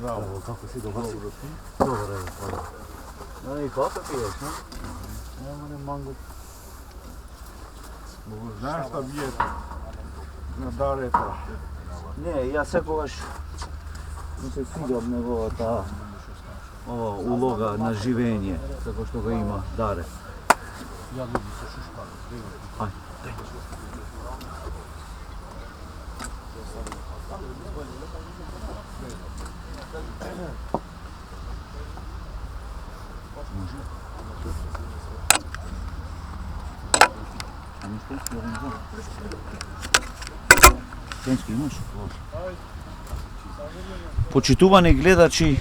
Браво, како си добар си? Добре, и кофе пиеш, не? Нема не манго. Знаеш šta bije na Dareta? Не, ја секогаш ми се свиѓа од неговата улога на живење, како што го има Даре. Ja ljudi se šuškali. Ај, дај. Може? Денски имаш? Почитувани гледачи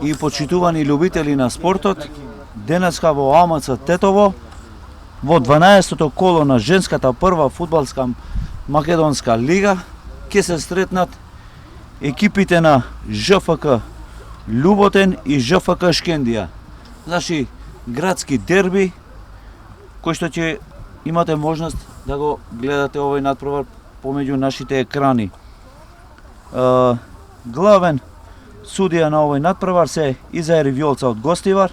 и почитувани љубители на спортот, денеска во АМЦ Тетово, во 12-то коло на женската прва фудбалска македонска лига, ќе се сретнат екипите на ЖФК Љуботен и ЖФК Шкендија. Значи, градски дерби, кој што ќе имате можност да го гледате овој надпревар помеѓу нашите екрани. Главен судија на овој надпревар се Изаери Вјолца од Гостивар,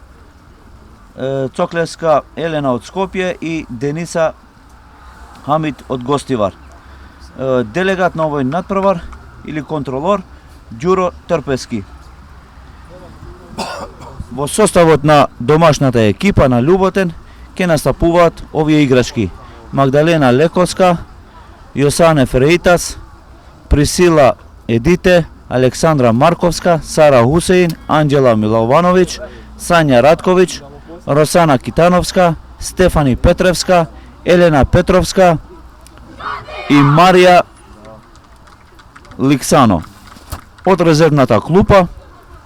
Цоклевска Елена од Скопје и Дениса Хамид од Гостивар. Делегат на овој надпревар или контролор Ѓуро Трпески. Во составот на домашната екипа на Љуботен ќе настапуваат овие играчки: Магдалена Лековска, Јосане Фреитас, Присила Едите, Александра Марковска, Сара Хусеин, Анđела Миловановиќ, Сања Радковиќ, Росана Китановска, Стефани Петревска, Елена Петровска и Марија Ликсано. Од резервната клупа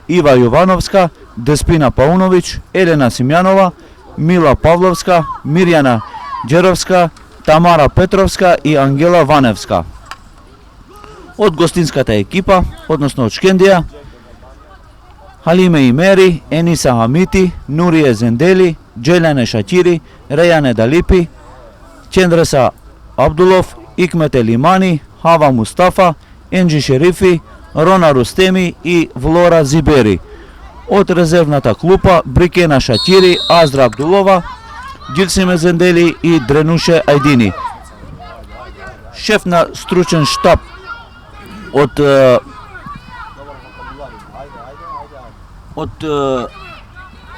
Ива Јовановска, Деспина Пауновиќ, Елена Симјанова, Мила Павловска, Мирјана Џеровска, Тамара Петровска и Ангела Ваневска. Од гостинската екипа, односно од Шкендија, Халиме Имери, Ениса Хамити, Нурие Зендели, Џелјане Шаќири, Рејане Далипи, Чендреса Абдулов, Икмете Лимани, Хава Мустафа, Енџи Шерифи, Рона Рустеми и Влора Зибери. Од резервната клупа Брикена Шаќири, Аздра Абдулова, Ѓилсиме Зендели и Дренуше Ајдини. Шеф на стручен штаб од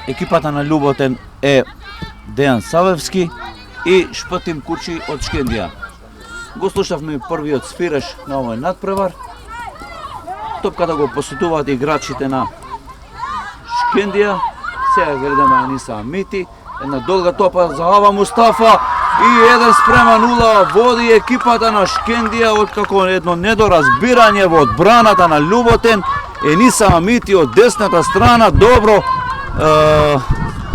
екипата на Љуботен е Дејан Савевски и Шпатим Кучи од Шкендија. Го слушавме првиот сфиреш на овој надпревар. Топката го посетуваат играчите на Шкендија. Сега гледаме Аниса Амити. Една долга топа за Хава Мустафа и 1:0 води екипата на Шкендија откако едно недоразбирање во одбраната на Љуботен. Ениса Амити од десната страна добро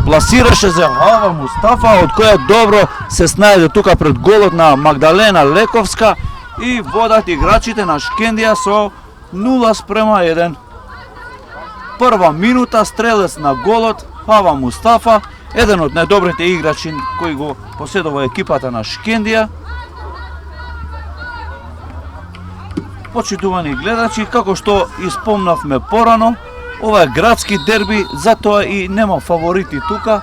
пласираше за Хава Мустафа, од која добро се снајде тука пред голот на Магдалена Лековска и водат играчите на Шкендија со 0:1. Прва минута, стрелец на голот Хава Мустафа, еден од најдобрите играчи кои го поседува екипата на Шкендија. Почитувани гледачи, како што испомнавме порано, ова е градски дерби, затоа и нема фаворити тука,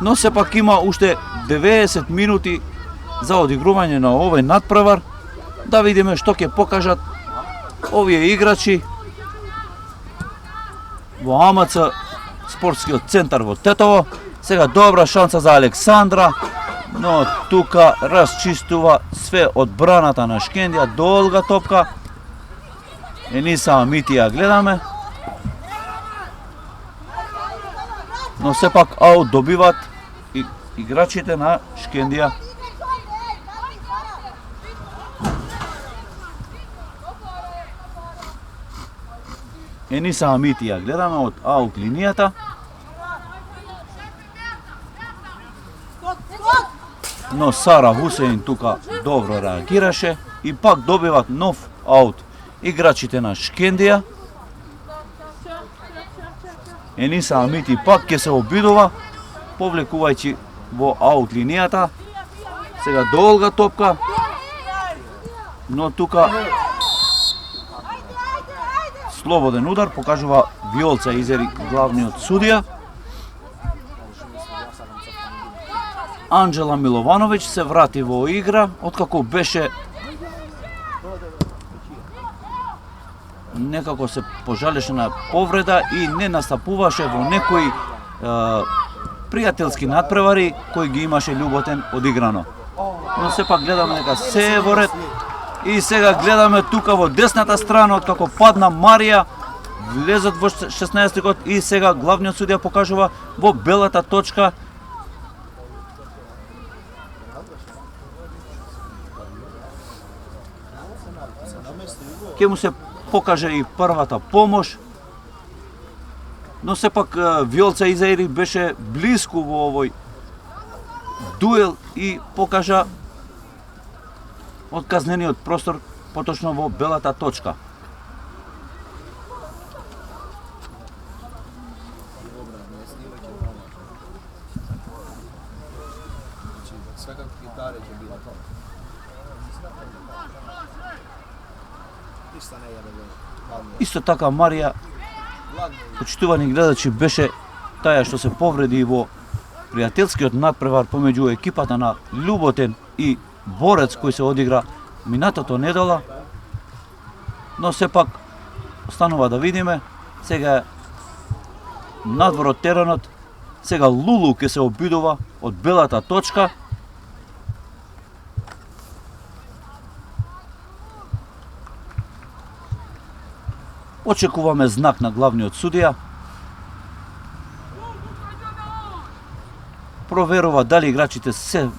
но сепак има уште 90 минути за одигрување на овој надпревар. Да видиме што ќе покажат овие играчи во АМЦ спортскиот центар во Тетово. Сега добра шанса за Александра, но тука расчистува све одбраната на Шкендија, долга топка. Ениса Амити ја гледаме. Но сепак аут добиват играчите на Шкендија. Ениса Амити ја гледаме од аут линијата. Но Сара Хусеин тука добро реагираше и пак добиват нов аут играчите на Шкендија. Ениса Амити пак ќе се обидува, повлекувајќи во аут линијата. Сега долга топка но тука слободен удар покажува Виолца Изери главниот судија. Анџела Миловановиќ се врати во игра откако беше некако се пожалеше на повреда и не настапуваше во некои пријателски надпревари кои ги имаше Љуботен одиграно. Но сепак гледаме дека се е во ред и сега гледаме тука во десната страна откако падна Марија, влезот во 16-тикот и сега главниот судија покажува во белата точка ќе му се покаже и првата помош, но сепак Виолца Изаири беше блиску во овој дуел и покажа од казнениот простор, поточно во белата точка. Исто така Марија, почитувани гледачи, беше таја што се повреди во пријателскиот надпревар помеѓу екипата на Љуботен и Борец кој се одигра минатото недела, но сепак останува да видиме. Сега надвор од теренот, сега Лулу ќе се обидува од белата точка. Очекуваме знак на главниот судија. Проверува дали играчите се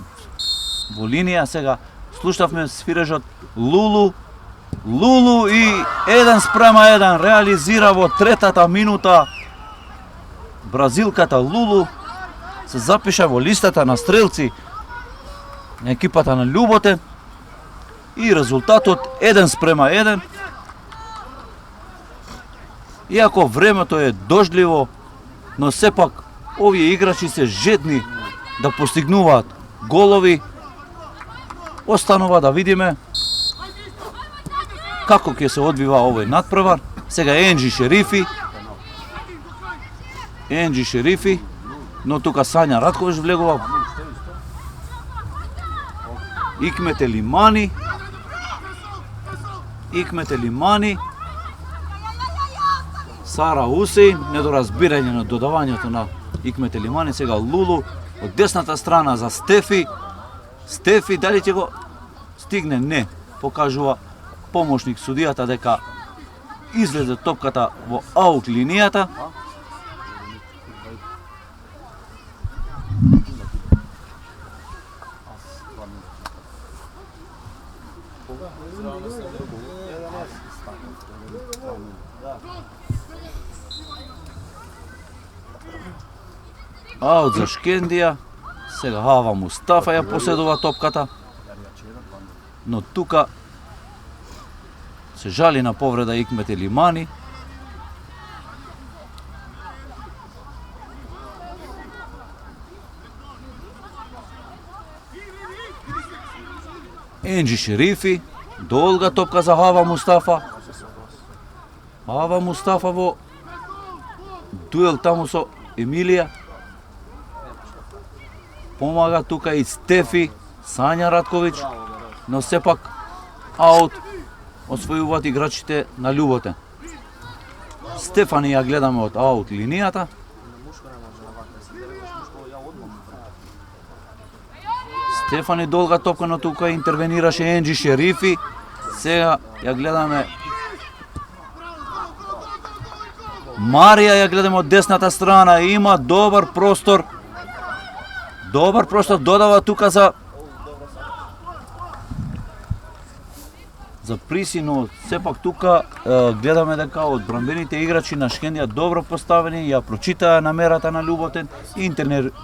во линија. Сега слушавме свирежот Лулу и 1:1 реализира во третата минута. Бразилката Лулу се запиша во листата на стрелци на екипата на Љуботен и резултатот 1:1. Иако времето е дождливо, но сепак овие играчи се жедни да постигнуваат голови. Останува да видиме како ќе се одвива овој надпревар. Сега Енџи Шерифи, но тука Сања Ратковиќ влегува. Икмете Лимани, Сара Усеин, недоразбирање на додавањето на Икмете Лимани. Сега Лулу од десната страна за Стефи. Стефи дали ќе го стигне? Не. Покажува помошник судијата дека излезе топката во аут линијата. Аут за Шкендија. Сега Хава Мустафа ја поседува топката. Но тука се жали на повреда Икмете Лимани. Енџи Шерифи, долга топка за Хава Мустафа. Хава Мустафа во дуел таму со Емилија. Помага тука и Стефи, Сања Ратковиќ, но сепак аут освојуваат играчите на Љуботен. Стефани ја гледаме од аут линијата. Стефани долга топка, но тука интервенираше Енџи Шерифи. Сега ја гледаме Марија, ја гледаме од десната страна. Има добар простор. Додава тука за Приси, но сепак тука гледаме дека одбранбените играчи на Шкендија добро поставени, ја прочитаа намерата на Љуботен и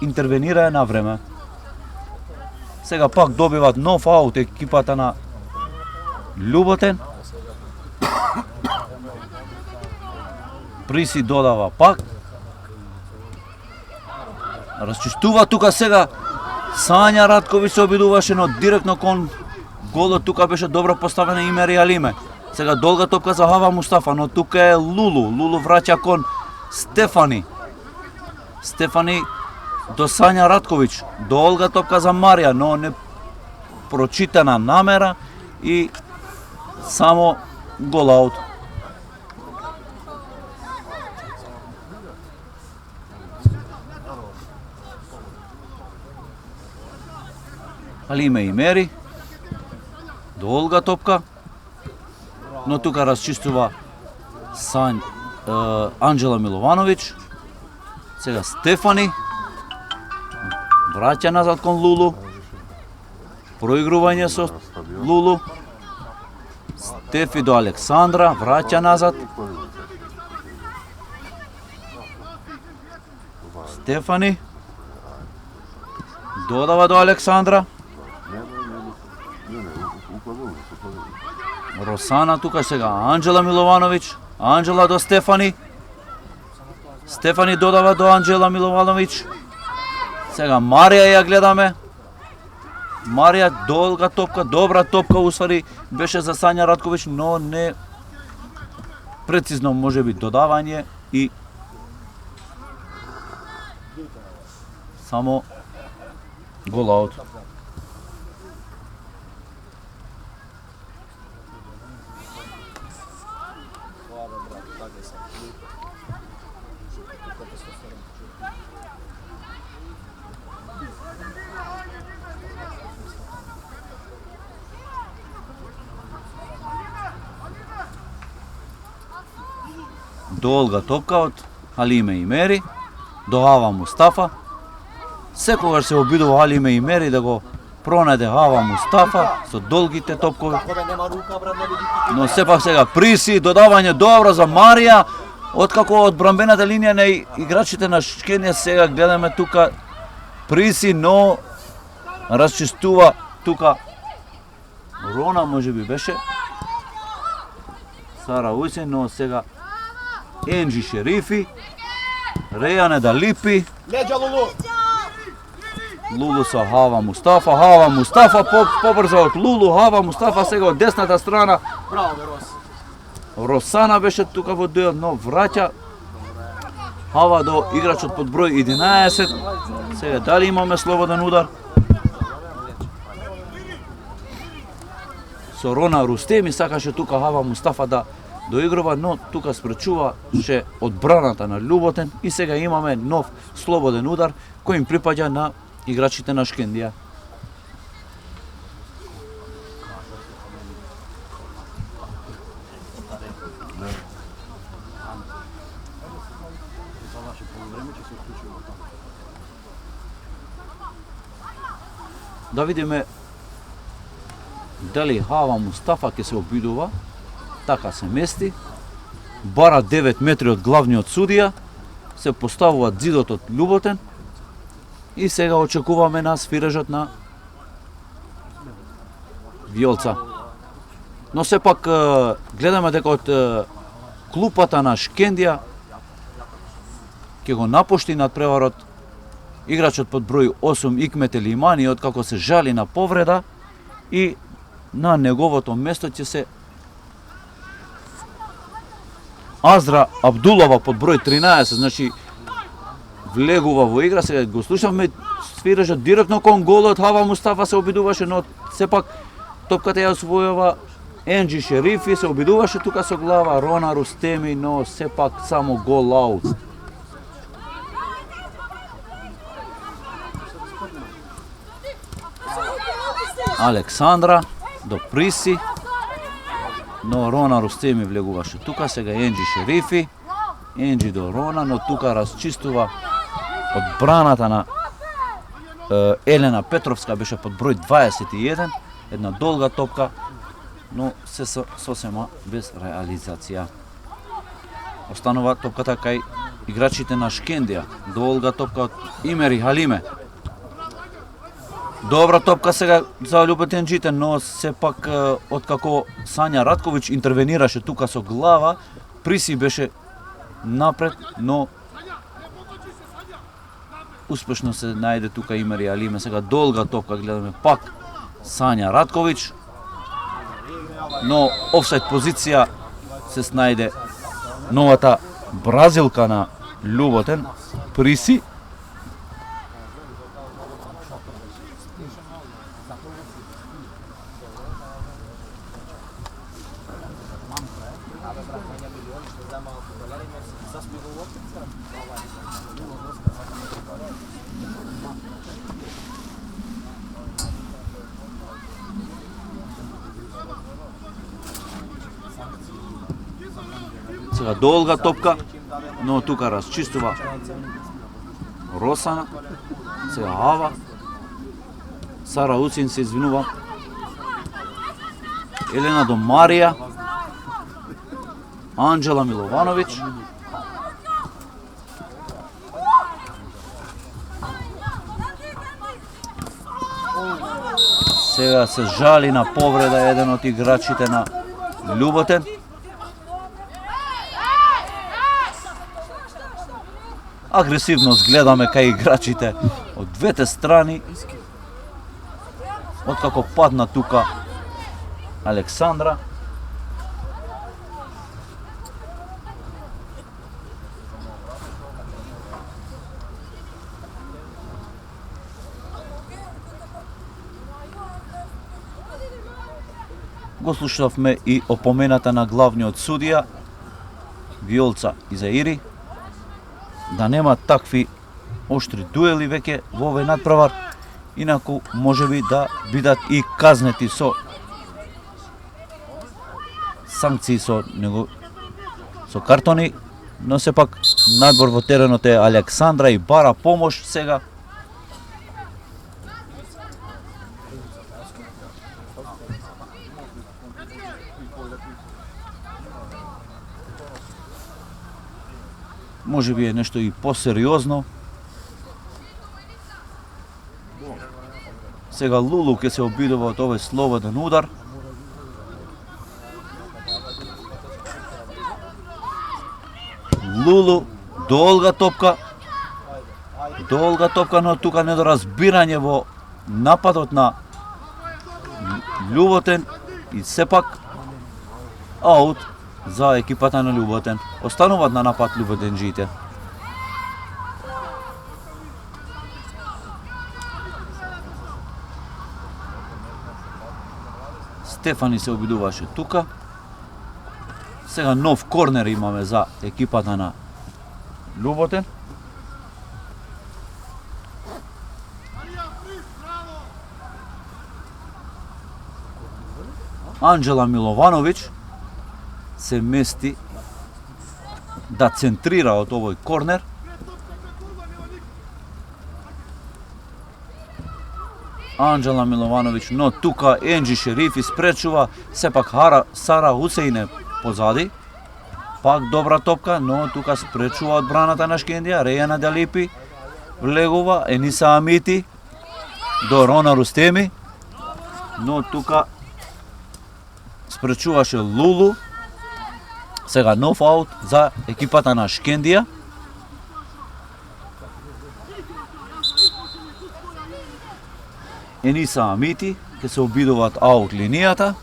интервенираа на време. Сега пак добиваат нов аут екипата на Љуботен. Приси додава пак. Расчистува тука сега Сања Ратковиќ се обидуваше, но директно кон голот тука беше добро поставена Имери Алиме. Сега долга топка за Хава Мустафа, но тука е Лулу. Лулу враќа кон Стефани. Стефани до Сања Радковиќ. Долга топка за Марија, но не прочитана намера и само гол аут. Алиме Имери. Долга топка. Но тука расчистува Анџела Миловановиќ. Сега Стефани. Враќа назад кон Лулу. Проигрување со Лулу. Стефи до Александра. Враќа назад. Стефани. Додава до Александра. Росана тука сега Анџела Миловановиќ. Анџела до Стефани. Стефани додава до Анџела Миловановиќ. Сега Марија ја гледаме. Марија долга топка, добра топка усвари беше за Сања Радковиќ, но не прецизно можеби додавање и само гол аут. Долга топка од Алиме Имери до Хава Мустафа. Секогаш се обидува Алиме Имери да го пронајде Хава Мустафа со долгите топкови. Но сепак сега Приси, додавање добро за Марија. Откако од брамбената линија на играчите на Шкенија сега гледаме тука Приси, но расчистува тука Рона можеби беше. Сара Ујсен, но сега Енџи Шерифи, Рејане Далипи, Лулу со Хава Мустафа, Хава Мустафа побрзо од Лулу, Хава Мустафа сега од десната страна. Росана беше тука во дуел, но враќа Хава до играчот под број 11. Сега дали имаме слободен удар? Со Рона Рустеми сакаше тука Хава Мустафа да доигрува, но тука спречуваше одбраната на Љуботен и сега имаме нов слободен удар кој им припаѓа на играчите на Шкендија. Да видиме дали Хава Мустафа ќе се обидува. Така се мести, бара 9 метри од главниот судија, се поставува ѕидот од Љуботен и сега очекуваме на свирежот на Виолца. Но сепак гледаме дека од клупата на Шкендија ќе го напушти надпреварот играчот под број 8 Икмет Елимани, откако се жали на повреда и на неговото место ќе се Азра Абдулова под број 13, значи влегува во игра. Сега го слушавме свирежот директно кон голот. Хава Мустафа се обидуваше, но сепак топката ја освојува Енџи Шерифи, се обидуваше тука со глава Рона Рустеми, но сепак само гол аут. Александра до Приси, но Рона Рустеми влегуваше тука. Сега Енџи Шерифи, Енџи до Рона, но тука расчистува одбраната на Елена Петровска, беше под број 21, една долга топка, но се сосема без реализација. Останува топката кај играчите на Шкендија, долга топка од Имери Халиме. Добра топка сега за Љубетенџите, но сепак откако Сања Радковиќ интервенираше тука со глава, Приси беше напред, но успешно се најде тука Имери Алиме. Сега долга топка гледаме пак Сања Радковиќ, но офсайд позиција се снајде новата бразилка на Љуботен, Приси. Сега долга топка, но тука расчистува Росана. Сега Ава. Сара Уцин се извинува. Елена до Марија. Анđела Миловановиќ. Сега се жали на повреда еден од играчите на Љуботен. Агресивност гледаме кај играчите од двете страни. Откако падна тука Александра. Го слушавме и опомената на главниот судија Виолца Изаири да нема такви оштри дуели веќе во овој надпревар, инаку можеби да бидат и казнети со санкции со картони, но сепак надвор во теренот е Александра и бара помош сега. Може би е нешто и посериозно. Сега Лулу ќе се обидува од овој слободен удар. Лулу, долга топка, но тука недоразбирање во нападот на Љуботен и сепак аут за екипата на Љуботен. Остануваат на напад љуботенџиите. Стефани се обидуваше тука. Сега нов корнер имаме за екипата на Љуботен. Анđела Миловановиќ се мести да центрира од овој корнер. Анđela Миловановиќ, но тука Енџи Шерифи спречува, сепак Сара Хусејне позади. Пак добра топка, но тука спречува одбраната на Шкендија. Рејана Далипи влегува, Ениса Амити до Рона Рустеми, но тука спречуваше Лулу. Сега нов аут за екипата на Шкендија. Ениса Амити ќе се обидуваат аут линијата.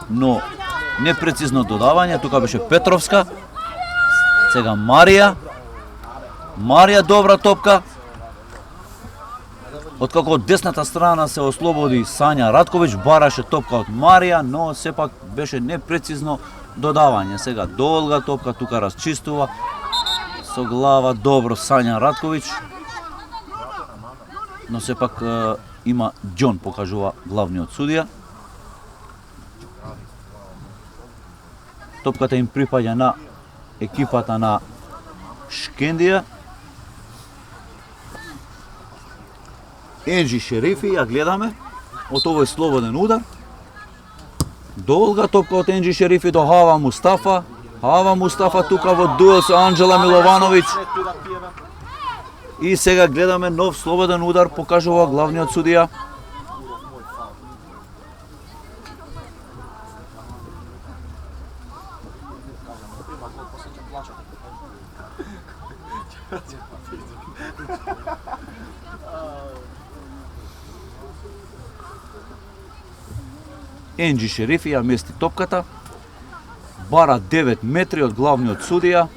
Но непрецизно додавање, тука беше Петровска. Сега Марија. Марија добра топка. Откако од десната страна се ослободи Сања Радковиќ, бараше топка од Марија, но сепак беше непрецизно додавање. Сега долга топка, тука расчистува со глава добро Сања Радковиќ, но сепак има Џон, покажува главниот судија. Топката им припаѓа на екипата на Шкендија. Енџи Шерифи, ја гледаме, од овој слободен удар. Долга топка од Енџи Шерифи до Хава Мустафа. Хава Мустафа тука во дуел со Анđela Миловановиќ. И сега гледаме нов слободен удар, покажува главниот судија. Енджи Шерифи ја мести топката. Бара 9 метри од главниот судија.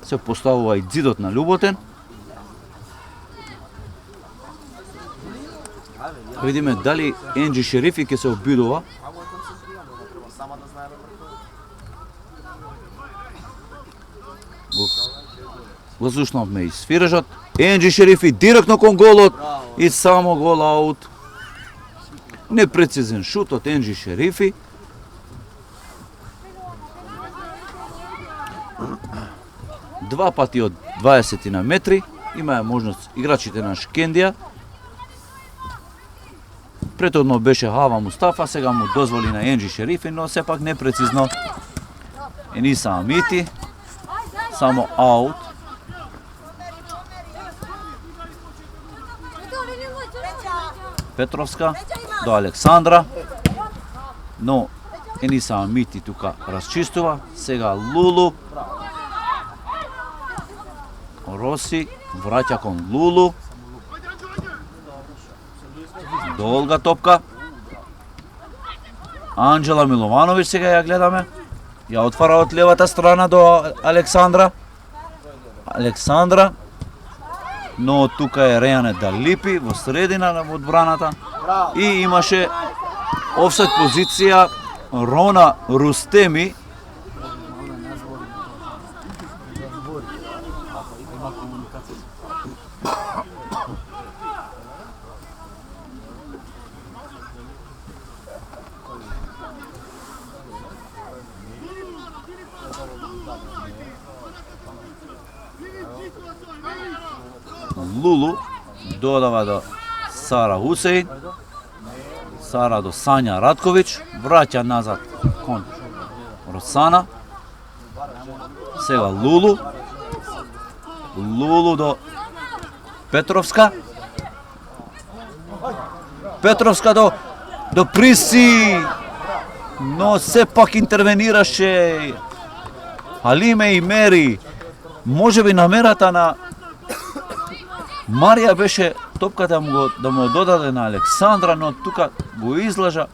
Се поставува и дзидот на Љуботен. Видиме дали Енджи Шерифи ќе се обидува. Го слушнавме и свирежот. Енджи Шерифи директно кон голот и само гол аут. Непрецизен шут од Енджи Шерифи. Два пати од 20 на метри. Имаа можност играчите на Шкендија. Претhodно беше Хава Мустафа, сега му дозволи на Енджи Шерифи, но сепак непрецизно. Ениса Амити. Само аут. Петровска до Александра. Но Ениса Амити тука расчистува. Сега Лулу. Роси враќа кон Лулу. Долга топка. Анџела Миловановиќ сега ја гледаме. Ја отвара од левата страна до Александра. Александра. Но тука е Рејане Далипи во средина на одбраната. И имаше офсайд позиција Рона Рустеми. Лулу додава до Сара Хусеин. Сара до Сања Радковиќ. Враќа назад кон Росана. Сега Лулу. Лулу до Петровска. Петровска до Приси. Но сепак интервенираше Халиме и Мери. Можеби намерата на Марија беше топката да му додаде на Александра, но тука го излажа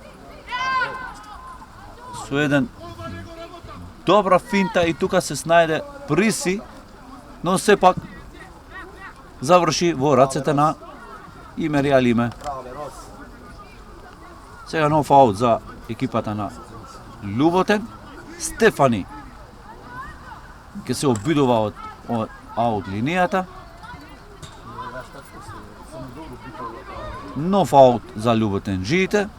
со еден добра финта и тука се снајде Приси, но сепак заврши во рацете на Имери Алиме. Сега нов аут за екипата на Љуботен. Стефани ќе се обидува од аут линијата. Нов аут за Љуботенџиите.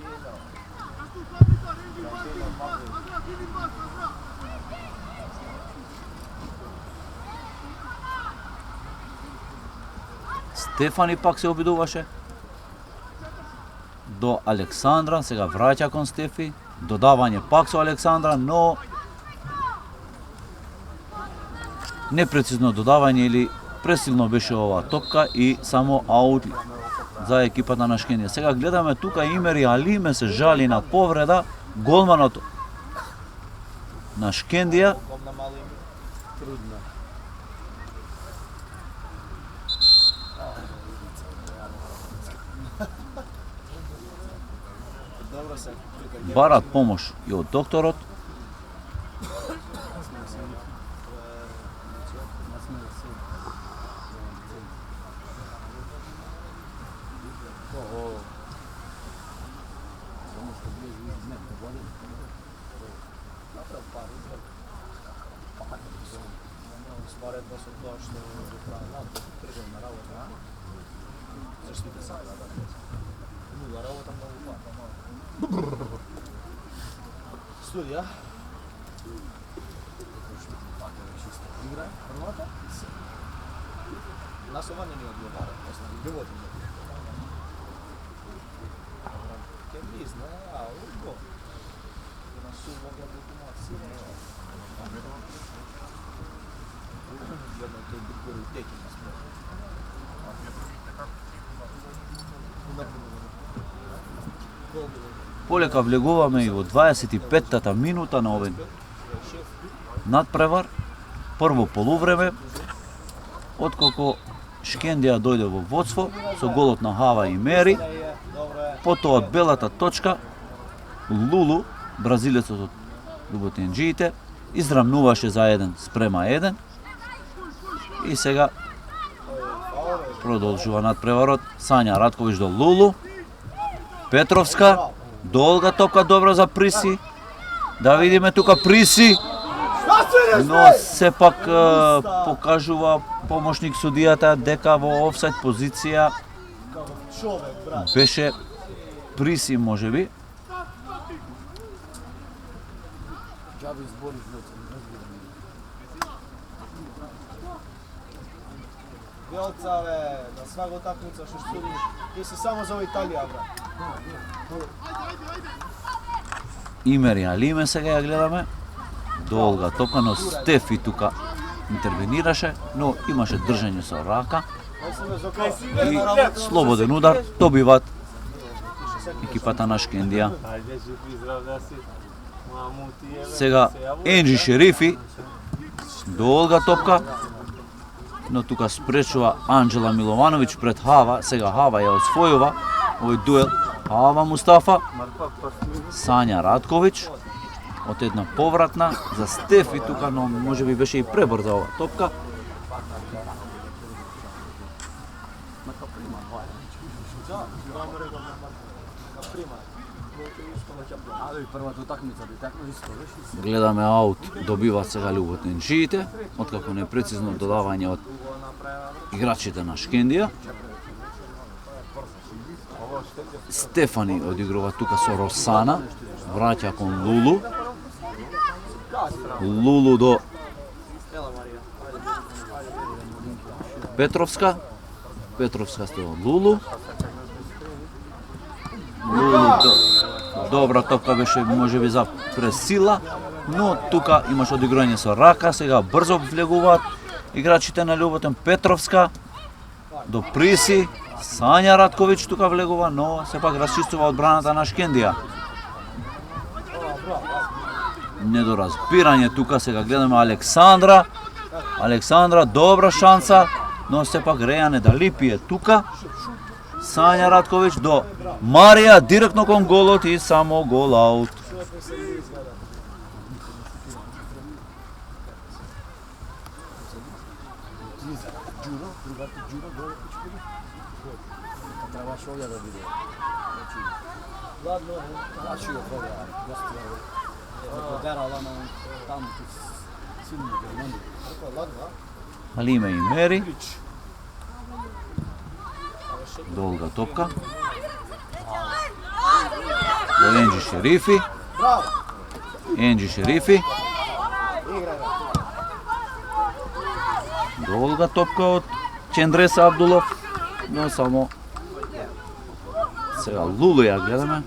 Стефани пак се обидуваше до Александра, сега враќа кон Стефи, додавање пак со Александра, но непрецизно додавање или пресилно беше оваа топка и само аут за екипата на Шкендија. Сега гледаме тука Имери Алиме се жали на повреда, голманот на Шкендија. Барат помош и од докторот. Студија. Игра првата. Насовање ни одговара, останали Љуботен. Ке мисле, уго. Насува го докумација. Јадно тој биткови теки на спорт. Полека влегуваме и во 25-та минута на овој надпревар. Прво полувреме, отколку Шкендија дојде во водство со голот на Хава и Мери. Потоа од белата точка Лулу, бразилецот од Луботенџиите, израмнуваше за 1:1. И сега продолжува надпреварот. Сања Радковиќ до Лулу. Петровска, долга топка, добра за Приси. Да видиме тука Приси. Но сепак покажува помошник судијата дека во офсайд позиција беше Приси можеби. Белца, на свака утакмица што суди, ти си само за Италија, брат. Имери Алиме сега ја гледаме. Долга топка, но Стефи тука интервенираше, но имаше држање со рака и слободен удар добиват екипата на Шкендија. Сега Енџи Шерифи, долга топка, но тука спречува Анџела Миловановиќ пред Хава. Сега Хава ја освојува овој дуел. Хава Мустафа, Сања Радковиќ, од една повратна за Стефи тука, но можеби беше и пребрза ова топка. Гледаме аут, добива сега Луботенџиите, откако непрецизно додавање од играчите на Шкендија. Стефани одигрува тука со Росана, враќа кон Лулу. Лулу до Петровска. Петровска до Лулу. Лулу добра топка беше можеби за пресила, но тука имаш одиграње со рака. Сега брзо влегуваат играчите на Љуботен. Петровска до Приси. Сања Радковиќ тука влегува, но сепак расчистува одбраната на Шкендија. Недоразбирање тука, сега гледаме Александра. Александра, добра шанса, но сепак Рејане Далипи е тука. Сања Радковиќ до Марија, директно кон голот и само гол аут. Алиме и Мери. Долга топка. До Енџи Шерифи. Енџи Шерифи. Долга топка од Чендрес Абдулов, но само сега Лулу ја гледаме.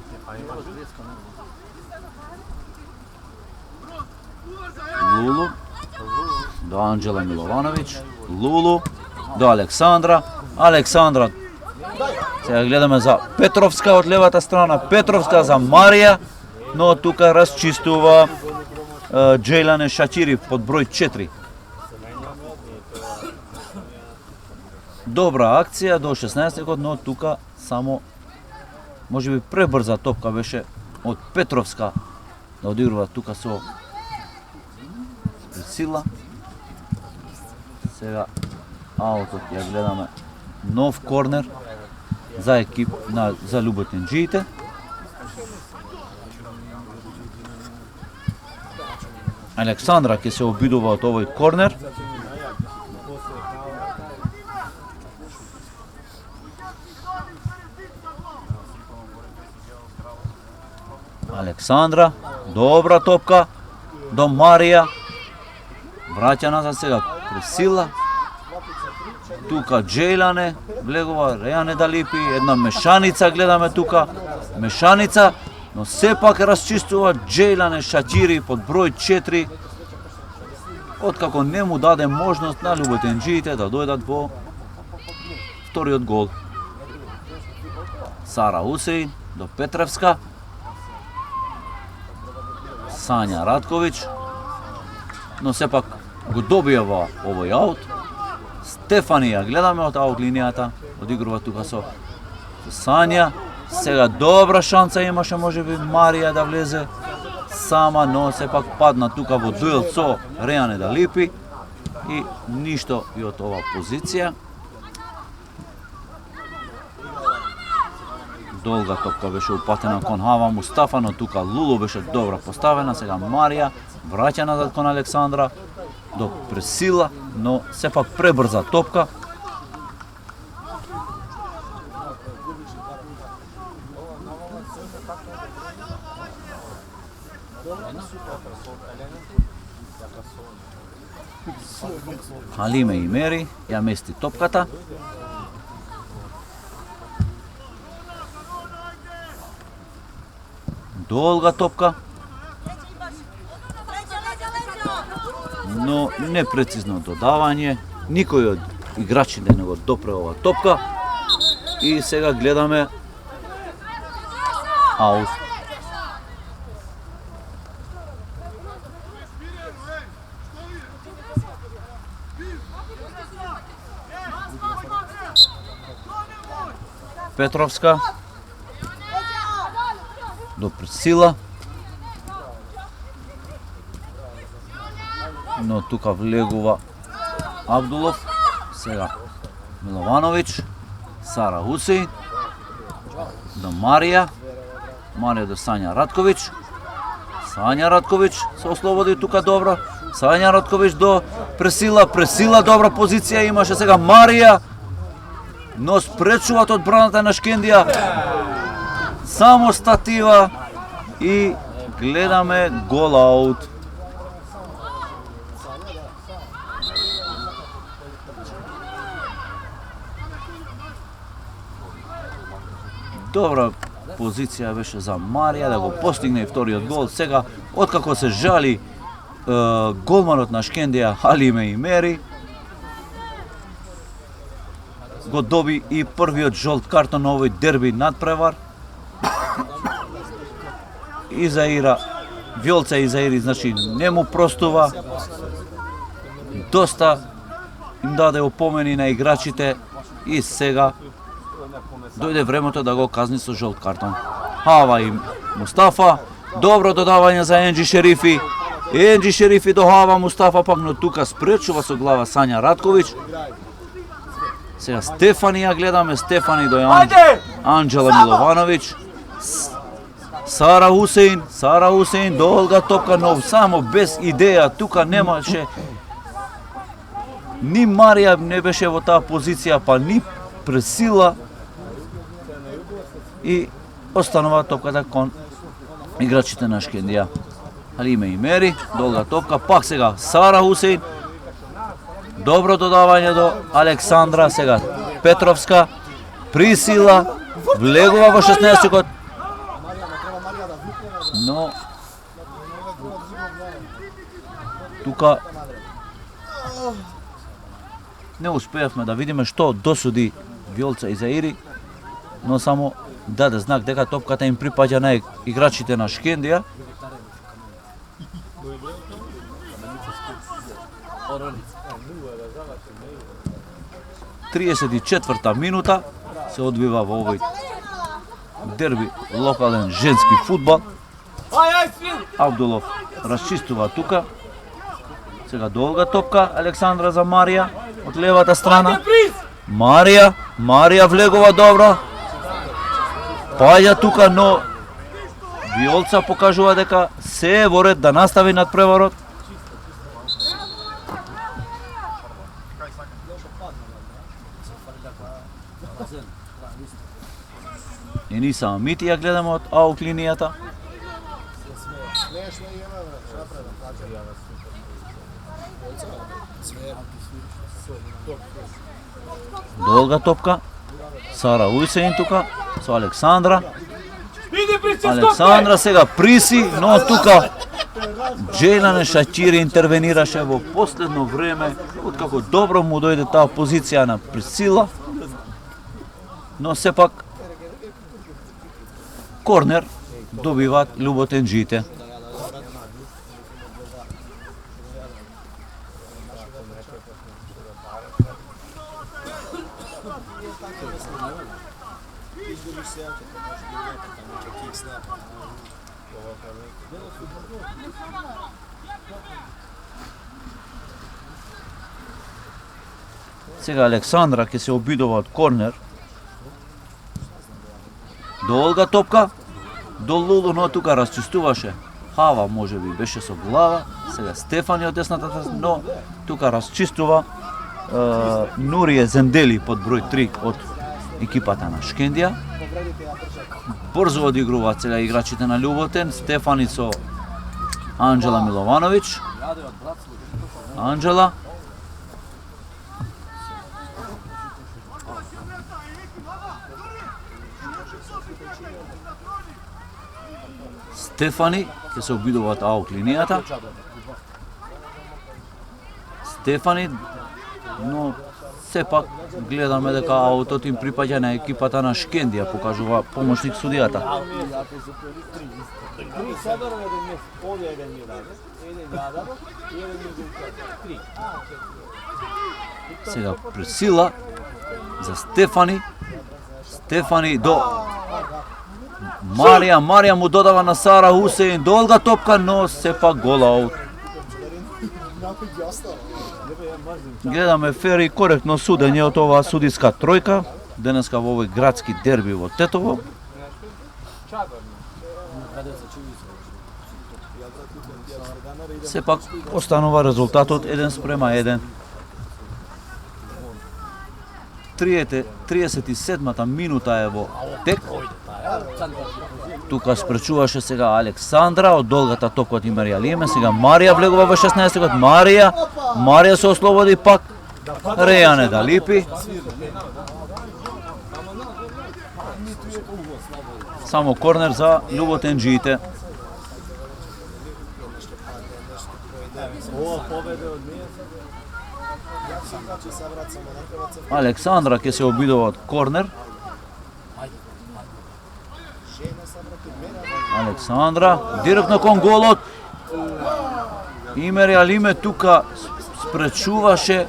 Лулу до Анџела Миловановиќ. Лулу до Александра. Александра. Сега гледаме за Петровска од левата страна. Петровска за Марија, но тука расчистува Джейлане Шачири под број 4. Добра акција до 16-текот, но тука само можеби пребрза топка беше од Петровска да одигрува тука со сила. Сега аутот ја гледаме, нов корнер за екип за Љуботенџиите. Александра ќе се обидува од овој корнер. Александра, добра топка до Марија. Враќа назад сега пресила. Тука Джейлане влегува, Рејане Далипи, една мешаница гледаме тука. Мешаница, но сепак расчистува Джейлане Шачири под број 4. Откако не му даде можност на Љуботенџиите да дојдат во вториот гол. Сара Усеин до Петревска. Сања Радковиќ, но сепак го добија во овој аут. Стефанија, гледаме од аут линијата, одигрува тука со Сања. Сега добра шанса имаше можеби Марија да влезе сама, но сепак падна тука во дуел со Рејане да липи и ништо и од оваа позиција. Долга топка беше упатена кон Хава Мустафа, но тука Лулу беше добра поставена. Сега Марија враќа назад кон Александра до пресила, но сепак пребрза топка. Халиме и Мери ја мести топката. Долга топка, но непрецизно додавање. Никој од играчите не го допре ова топка. И сега гледаме аут. Петровска до пресила, но тука влегува Абдулов. Сега Миловановиќ, Сара Хусеин до Марија, Марија до Сања Радковиќ. Сања Радковиќ се ослободи тука добро. Сања Радковиќ до пресила, пресила добра позиција имаше сега Марија, но спречуваат одбраната на Шкендија. Само статива и гледаме гол аут. Добра позиција беше за Марија да го постигне и вториот гол. Сега, откако се жали голманот на Шкендија Халиме и Мери, го доби и првиот жолт картон на овој дерби надпревар. Изаира, Вјолца Изаири, значи не му простува. Доста им даде опомени на играчите и сега дојде времето да го казни со жолт картон. Хава и Мустафа, добро додавање за Енџи Шерифи. Енџи Шерифи до Хава Мустафа, пак но тука спречува со глава Сања Радковиќ. Сега Стефанија гледаме, Стефани до Анџела Миловановиќ. Сара Хусеин, долга топка, но само без идеја, тука немаше. Ни Марија не беше во таа позиција, па ни пресила. И останува топката кон играчите на Шкендија. Халиме и Мери, долга топка, пак сега Сара Хусеин. Добро додавање до Александра, сега Петровска, присила, влегува во 16-кот. Но тука не успеавме да видиме што досуди Вјолца Изаири, но само даде знак дека топката им припаѓа на играчите на Шкендија. Триесет минута се одвива во овој дерби локален женски фудбал. Абдулов расчистува тука. Сега долга топка, Александра за Марија од левата страна. Марија влегува добро. Паѓа тука, но Вјолца покажува дека се е во ред да настави надпреварот. Ениса Амити ја гледаме од аут линијата. Долга топка. Сара Уисеин тука со Александра. Александра сега приси, но тука Джейлане Шачири интервенираше во последно време, откако добро му дојде таа позиција на присила. Но сепак корнер добиваат љуботенџиите. Izgubiš se jako, to može biti nekak, neki kick snap. Сега Александра ќе се обидува од корнер. Долга топка до Лулу, но тука расчистуваше. Хава може би беше со глава, сега Стефани од десната страна, но тука расчистува Нурие Зендели под број 3 од екипата на Шкендија. Брзо одигруваат сега играчите на Љуботен, Стефани со Анџела Миловановиќ. Анџела Стефани ќе се обидуваат аут линијата. Стефани, но сепак гледаме дека аутот им припаѓа на екипата на Шкендија, покажува помошник судијата. Сега пресила за Стефани. Стефани до Марија му додава на Сара Хусеин, долга топка, но сепак гол аут. Гледаме фер и коректно судење од оваа судиска тројка, денеска во овој градски дерби во Тетово. Сепак останува резултатот 1:1. 37-та минута е во тек. Тука спречуваше сега Александра од долгата топка од Имер Јалиме. Сега Марија влегува во 16-тот. Марија се ослободи пак. Рејане да липи. Само корнер за Љуботенџиите. Александра ќе се обидува од корнер. Александра директно кон голот. Имер Јалиме тука спречуваше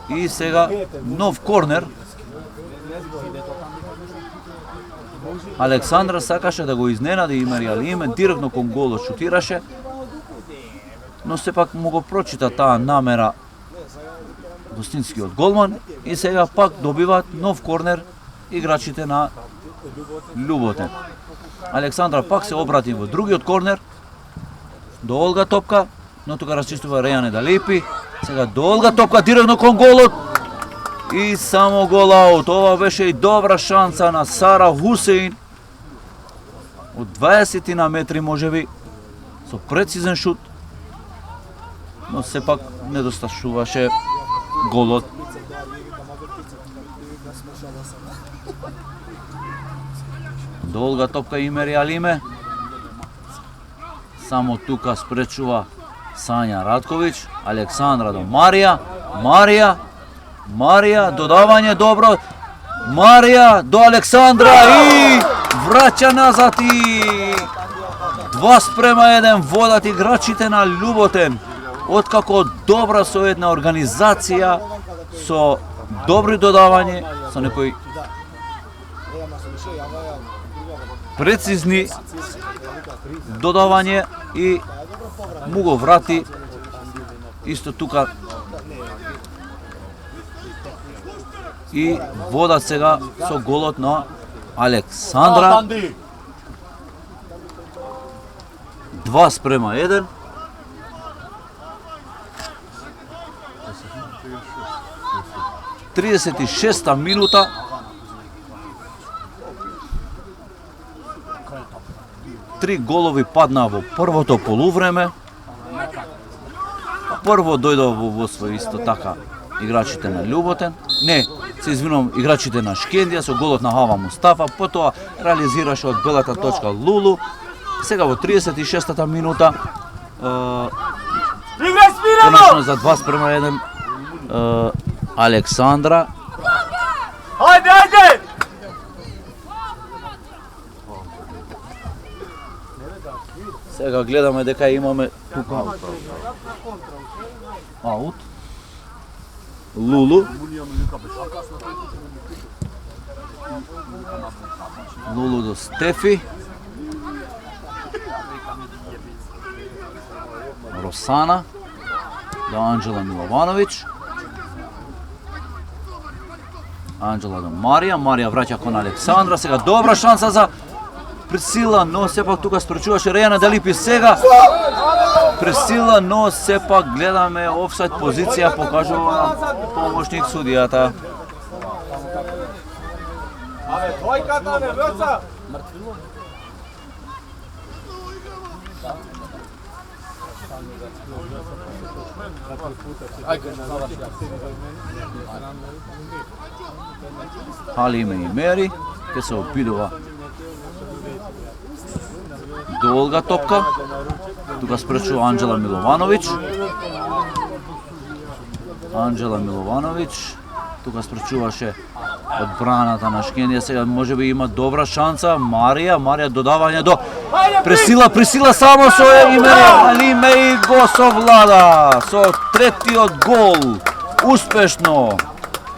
и сега нов корнер. Александра сакаше да го изненади Имер Јалиме, директно кон голот шутираше, но сепак му го прочита таа намера гостинскиот голман и сега пак добиваат нов корнер играчите на Љуботен. Александра пак се обрати во другиот корнер. Долга топка, но тука расчистува Рејане да лепи. Сега долга топка директно кон голот и само гол аут. Ова беше и добра шанса на Сара Хусеин. Од 20 на метри можеби со прецизен шут, но сепак недосташуваше голот. Долга топка Имер Јалиме. Само тука спречува Сања Радковиќ. Александра до Марија. Марија, додавање добро. Марија до Александра и враќа назад и 2:1 водат играчите на Љуботен. Откако добра со една организација, со добри додавање, со некои прецизни додавање и му го врати исто тука и водат сега со голот на Александра. 2:1. 36-та минута. Три голови паднаа во првото полувреме. Прво дојдоа во водство исто така играчите на Љуботен. Не, се извинувам, играчите на Шкендија со голот на Хава Мустафа, потоа реализираше од белата точка Лулу. Сега во 36-та минута конечно за 2:1 Александра. Ајде! Сега гледаме дека имаме тука аут. Лулу. Лулу до Стефи. Росана до Анđela Milovanović. Anđela do Marija. Marija vraća kon Aleksandra. Сега добра шанса за Присила, но сепак тука спречуваше Рејана да липи сега. Присила, но сепак гледаме офсайд позиција, покажува помошник судијата. Абе, двојката не врца! Халиме и Мери, ке се обидува долга топка. Тука спречува Анđela Milovanović. Анđela Milovanović. Тука спречуваше одбраната на Шкендија. Сега можеби има добра шанса. Марија додавање до Присила само со име и го совлада со третиот гол. Успешно.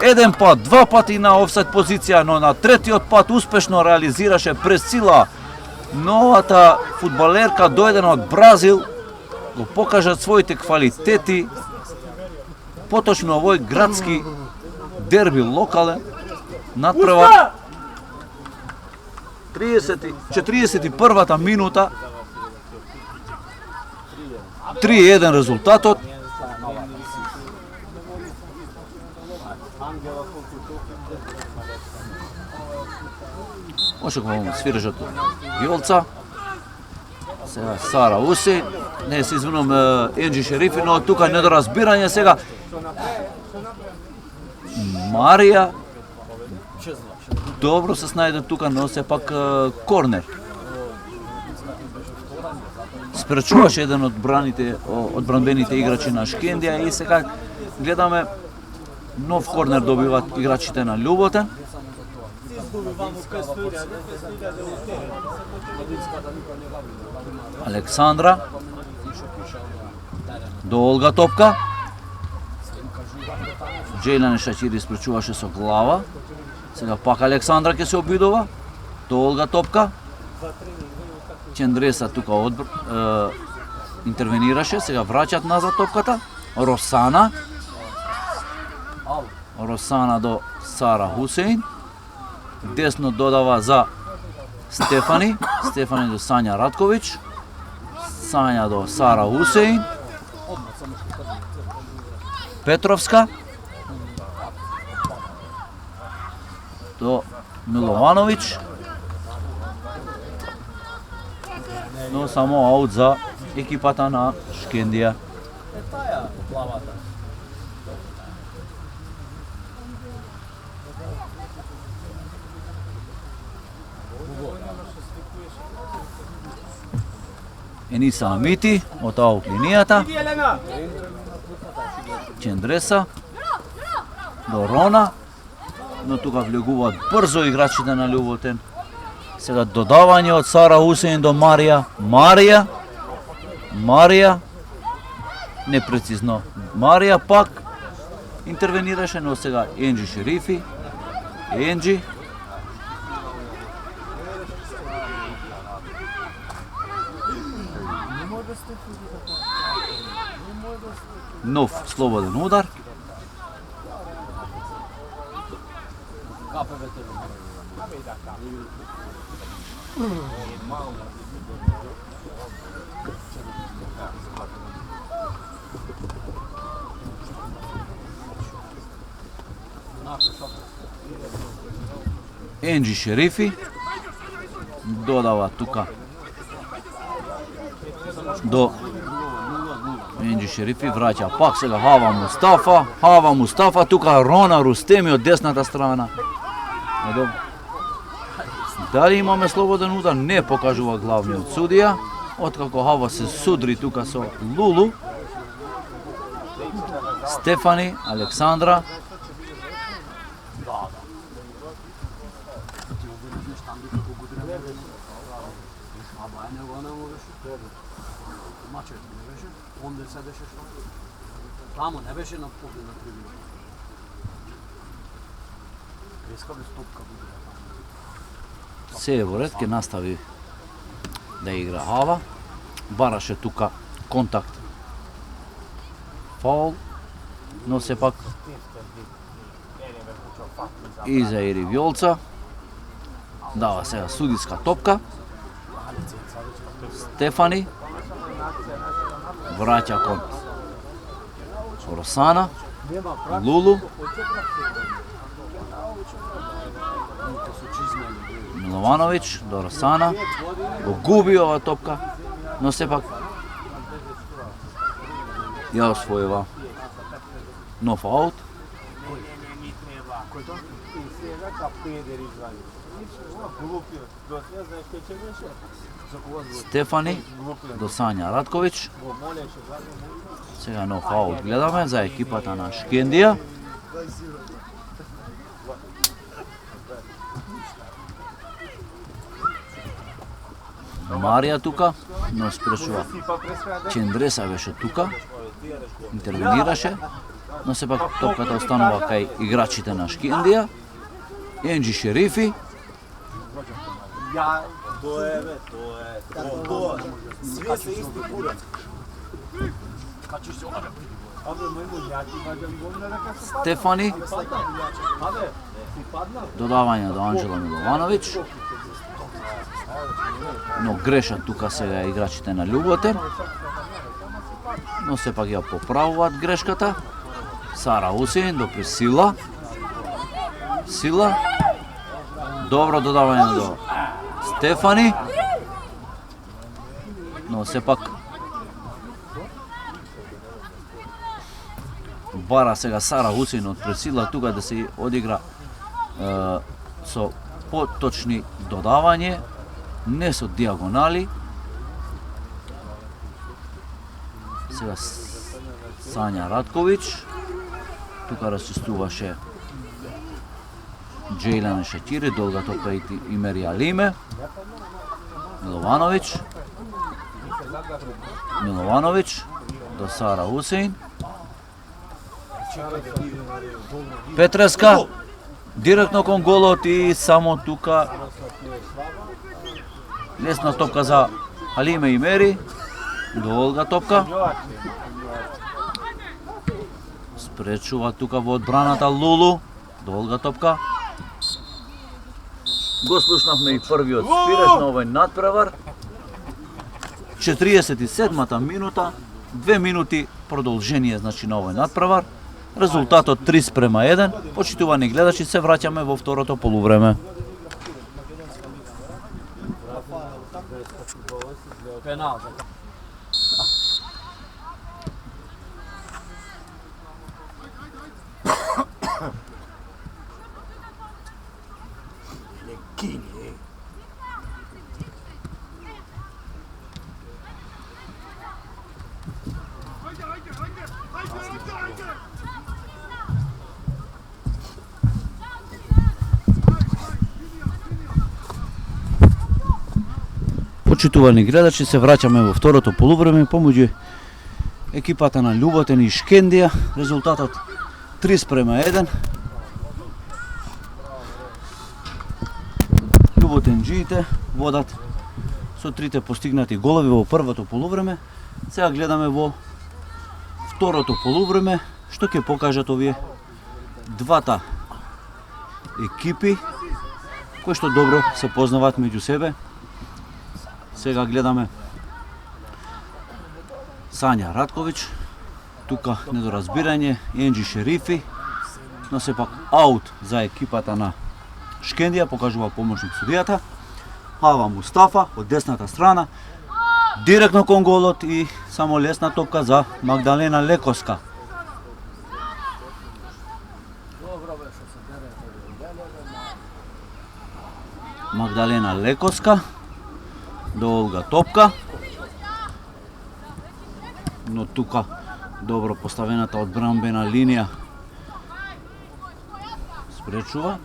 Еден пат, два пати на офсайд позиција, но на третиот пат успешно реализираше Присила. Новата фудбалерка дојдена од Бразил го покажат своите квалитети. Поточно овој градски дерби локален надпревар. 41-та минута. 3-1 резултатот. Очекувам свирежот Виолца. Сега Сара Уси. Не се извинувам Енџи Шерифи, но тука недоразбирање сега. Марија добро се снајде тука, но сепак корнер. Спречуваше еден од одбранбените играчи на Шкендија и сега гледаме нов корнер добиваат играчите на Љуботен. Александра долга топка. Джејлане Шачири спречуваше со глава. Сега пак Александра ќе се обидува. Долга топка. Чендреса тука интервенираше. Сега враќаат назад топката. Росана до Сара Хусейн. Десно додава за Стефани. Стефани до Сања Радковиќ. Сања до Сара Хусейн. Петровска. До Миловановиќ. Но само аут за екипата на Шкендија. Ениса Амити од аут линијата. Чендреса до Рона. Но тука влегуваат брзо играчите на Љуботен. Сега додавање од Сара Хусейн до Марија. Марија непрецизно. Марија пак интервенираше, но сега Енџи Шерифи. Енџи нов слободен удар. Енџи Шерифи додава тука до Енџи Шерифи враќа пак сега Хава Мустафа, тука Рона Рустеми од десната страна. Дали имаме слободен удар? Не покажува главниот судија. Откако Хава се судри тука со Лулу. Стефани, Александра. Тамо не беше на поглед на трибина. Се е во ред, ќе настави да игра Ава. Бараше тука контакт. Фаул, но сепак Иза Ири Вјолца. Дава сега судиска топка. Стефани враќа кон Росана, Лулу, Миловановиќ до Росана, го губи ова топка, но сепак ја освојува нов аут. Стефани до Сања Радковиќ. Сега нов аут гледаме за екипата на Шкендија. Марија тука, но спречува. Чендреса беше тука, интервенираше, но сепак топката останува кај играчите на Шкендија. Енџи Шерифи. Све се исти курац. Стефани. Додавање до Анџела Миловановиќ. Но грешат тука сега играчите на Љуботен. Но сепак ја поправуваат грешката. Сара Усеин до Присила. Сила. Добро додавање до Стефани. Но сепак бара сега Сара Усеин од Пресила тука да се одигра со поточни додавање, не со диагонали. Сега Сања Радковиќ, тука расчистуваше Джейлана Шакири, долга топка и Мерија Лиме. Миловановиќ до Сара Усеин. Петреска директно кон голот и само тука лесна топка за Алиме и Мери. Долга топка. Спречува тука во одбраната Лулу. Долга топка. Го слушнавме и првиот спиреш на овој надпревар. 47-та минута, 2 минути продолжение значи на овој надпревар. Резултатот 3:1. Почитувани гледачи, се враќаме во второто полувреме. Пенал. Почитувани гледачи, се враќаме во второто полувреме помеѓу екипата на Љуботен и Шкендија. Резултатот 3:1. Љуботенџиите водат со трите постигнати голови во првото полувреме. Сега гледаме во второто полувреме што ќе покажат овие двата екипи кои што добро се познаваат меѓу себе. Сега гледаме Сања Радковиќ, тука недоразбирање, Енџи Шерифи, но сепак аут за екипата на Шкендија, покажува помошник судијата. Ава Мустафа од десната страна, директно кон голот и само лесна топка за Магдалена Лекоска. Магдалена Лекоска, долга топка, но тука добро поставената одбранбена линија спречува,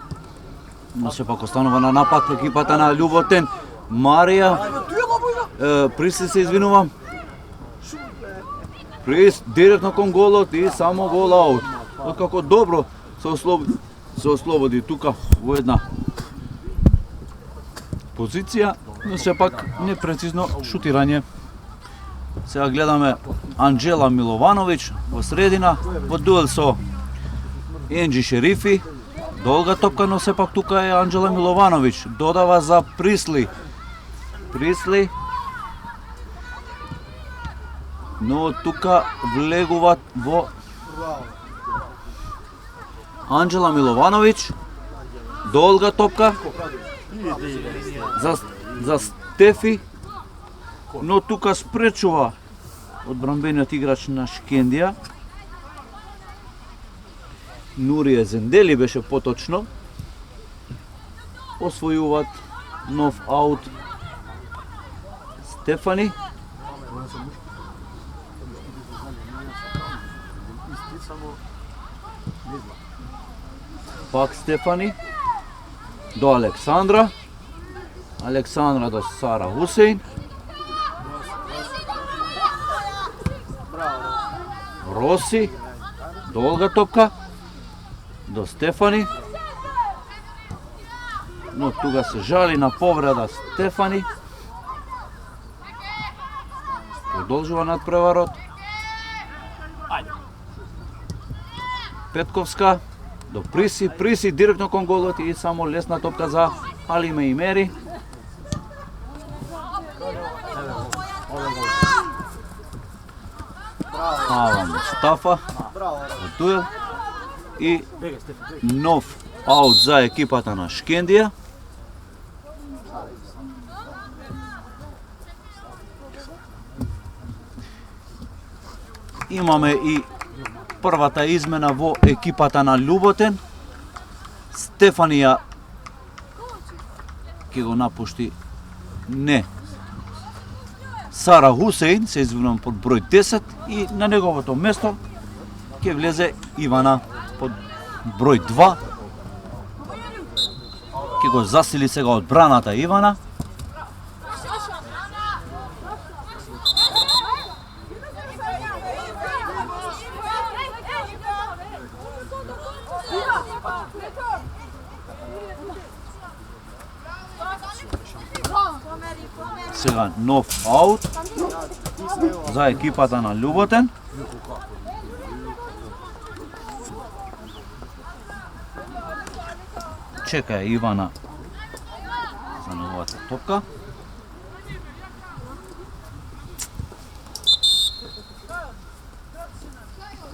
но сепак останува на напад екипата на Љуботен. Марија, Приси се извинувам, Прис директно кон голот и само гол аут. Откако добро се се ослободи тука во една позиција, но сепак непрецизно шутирање. Сега гледаме Анџела Миловановиќ во средина, во дуел со Енџи Шерифи. Долга топка, но сепак тука е Анџела Миловановиќ. Додава за Присли. Присли. Но тука влегуваат во Анџела Миловановиќ. Долга топка за Стефи. Но тука спречува одбранбениот играч на Шкендија. Нурија Зендели беше поточно. Освојуваат нов аут Стефани. Пак Стефани до Александра. Александра до Сара Хусейн. Роси. Долга топка до Стефани. Но тука се жали на повреда Стефани. Продолжува надпреварот. Петковска до Приси. Приси директно кон голот и само лесна топка за Алиме Имери. Ава Мустафа во дуел и нов аут за екипата на Шкендија. Имаме и првата измена во екипата на Љуботен. Стефанија ќе го напушти не Сара Хусейн, се извинувам, под број 10 и на неговото место ќе влезе Ивана под број 2. Ќе го засили сега одбраната Ивана. Сега нов аут за екипата на Љуботен. Чека Ивана за неговата топка.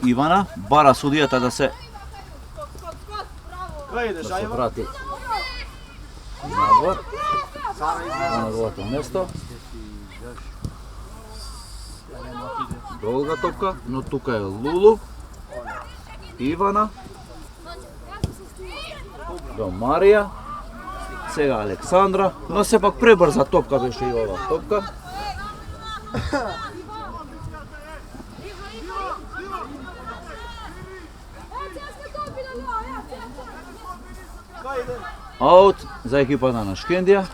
Ивана бара судијата да се врати надвор на неговото место. Долга топка, но тука е Лулу. Ивана до Марија. Сега Александра, но сепак пребрза топка беше и ова топка. Аут за екипата на Шкендија.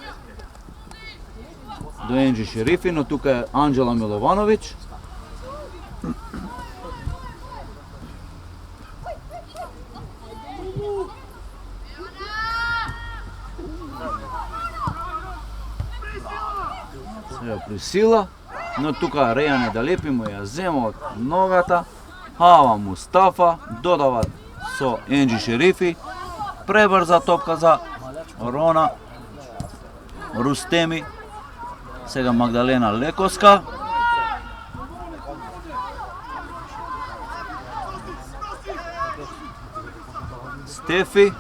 До Енџи Шерифи, но тука е Анџела Миловановиќ. Сега присила, но тука Рејане Далепи му ја зема од ногата. Ава Мустафа додава со Енџи Шерифи. Пребрза топка за Рона Рустеми. Сега Магдалена Лекоска. Стефи.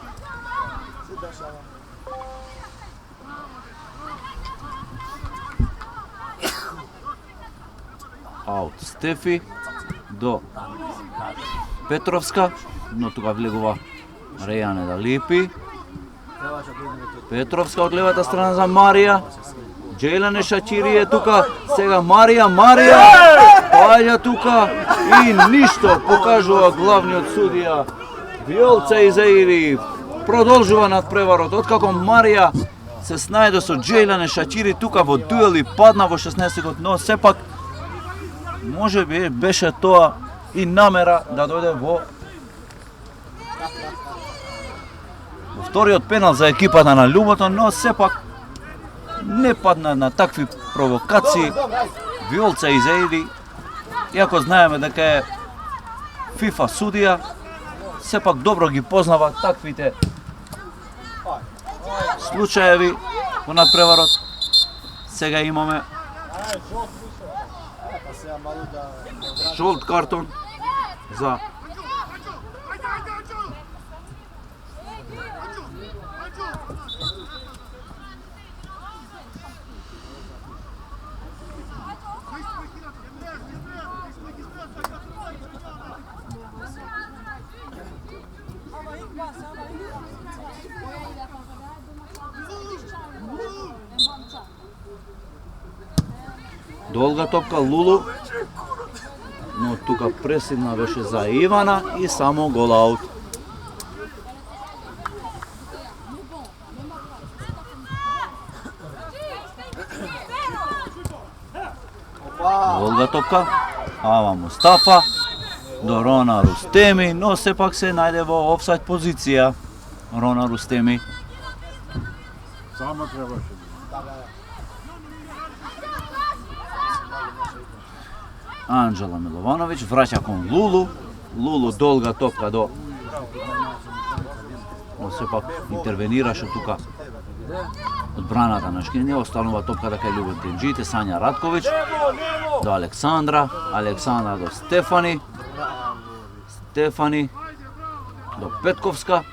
Аут Стефи до Петровска, но тука влегува Рејане Далипи. Петровска од левата страна за Марија. Джейлане Шачири е тука. Сега Марија паѓа тука и ништо покажува главниот судија. Виолца Изаири продолжува надпреварот. Откако Марија се снајде со Джейлане Шачири тука во дуел и падна во 16-тот, но сепак може би беше тоа и намера да дојде во Во вториот пенал за екипата на Љубото, но сепак не падна на такви провокации. Виолца изеили, иако знаеме дека е FIFA судија, сепак добро ги познава таквите случаеви во надпреварот. Сега имаме жолт картон за долга топка Лулу, но тука пресилна беше за Ивана и само гол аут. Долга топка, Ава Мустафа до Рона Рустеми, но сепак се најде во офсайд позиција Рона Рустеми. Само требаше. Анџела Миловановиќ враќа кон Лулу. Лулу долга топка до... Но сепак интервенираше тука одбраната на Шкендија, останува топката кај љубителџите. Сања Радковиќ до Александра, Александра до Стефани, Стефани до Петковска,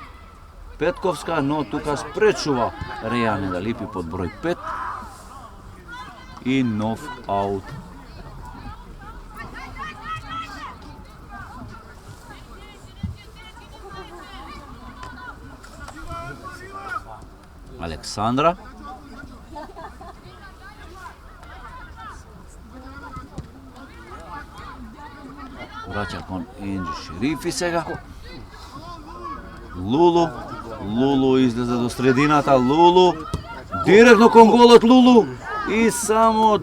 Петковска, но тука спречува Рејане да липи под број 5 и нов аут. Александра. Враќа кон Енџи Шерифи сега. Лулу. Лулу излезе до средината. Лулу. Директно кон голот Лулу. И само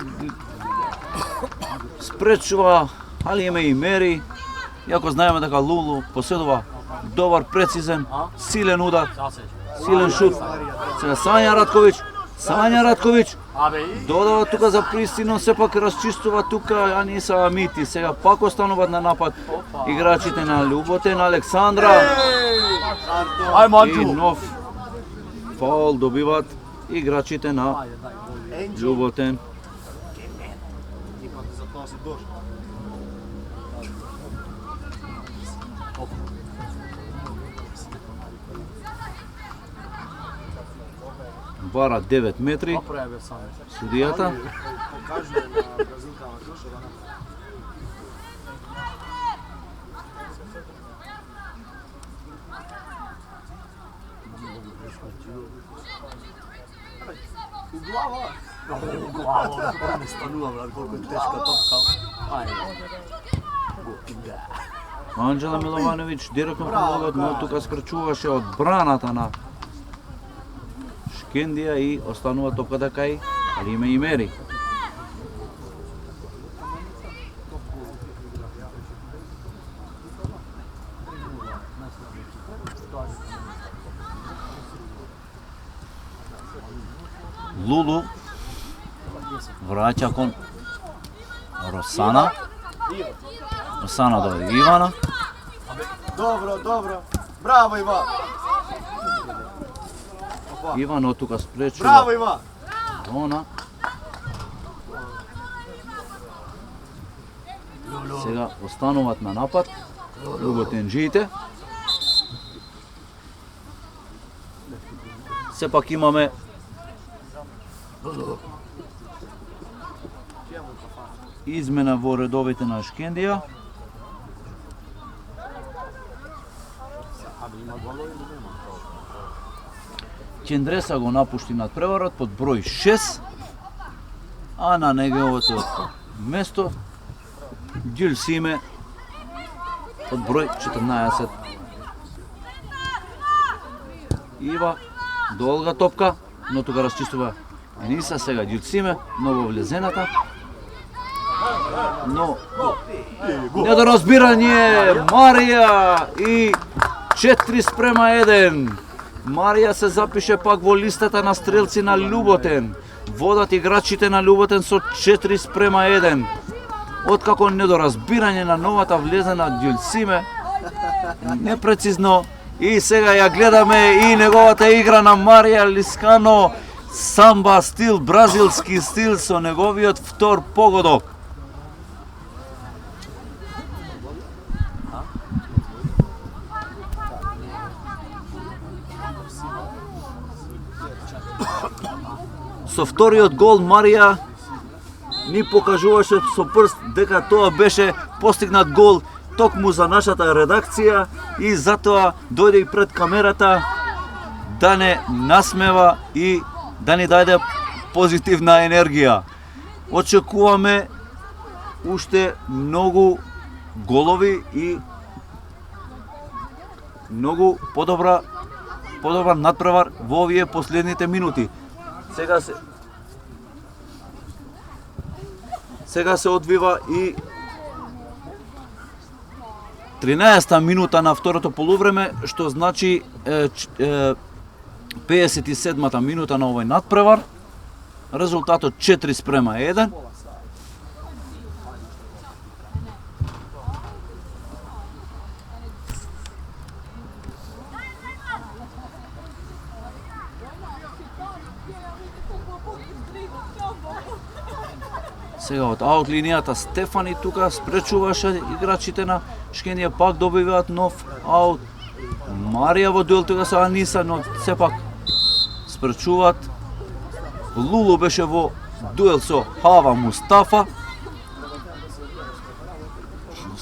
спречува Алиеме и Мери. Иако знаеме дека Лулу поседува добар, прецизен, силен удар. Силен шут. Сега Сања Радковиќ. Сања Радковиќ. Додава тука за пристино, сепак расчистува тука Аниса Амити. Сега пак остануваат на напад играчите на Љуботен. Александра. И нов фаул добиваат играчите на Љуботен. Бара 9 метри. Судијата. Не станува, брат, колку е тешка топка. Анџела Миловановиќ директно кон голот, но тука скрчуваше одбраната на Шкендија и останува топката кај Алиме и Мери. Лулу враќа кон Росана. Росана до Ивана. Добро, добро. Браво, Иван. Иван од тука Браво, спречува Иван. Рона. Сега остануваат на напад Љуботенџиите. Сепак имаме измена во редовите на Шкендија. Кендреса го напушти надпреварот под број 6, а на неговото место Ѓулсиме под број 14. Ива долга топка, но тука расчистува Ениса, сега Ѓулсиме, ново влезената. Но недоразбирање Марија и 4:1. Марија се запише пак во листата на стрелци на Љуботен. Водат играчите на Љуботен со 4:1. Откако недоразбирање на новата влезена Ѓулсиме, непрецизно, и сега ја гледаме и неговата игра на Марија Лискано, самба стил, бразилски стил со неговиот втор погодок. Со вториот гол Марија ни покажуваше со прст дека тоа беше постигнат гол токму за нашата редакција и затоа дојде и пред камерата да не насмева и да ни даде позитивна енергија. Очекуваме уште многу голови и многу подобар надпревар во овие последните минути. Сега се одвива и 13-та минута на второто полувреме, што значи 57-та минута на овој надпревар. Резултатот 4:1. Сега од аут линијата Стефани тука спречуваше играчите на Шкендија, пак добиваат нов аут. Марија во дуел тука со Аниса, но сепак спречуваат. Лулу беше во дуел со Хава Мустафа.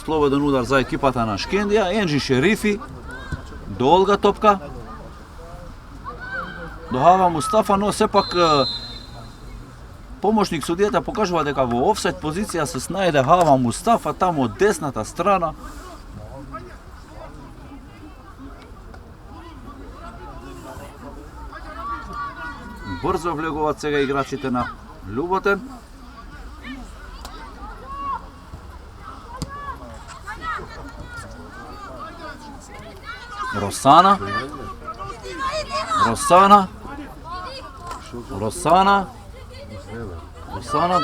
Слободен удар за екипата на Шкендија. Енџи Шерифи, долга топка до Хава Мустафа, но сепак помошник судијата покажува дека во офсайд позиција се снајде Хава Мустафа таму од десната страна. Брзо влегуваат сега играчите на Љуботен. Росана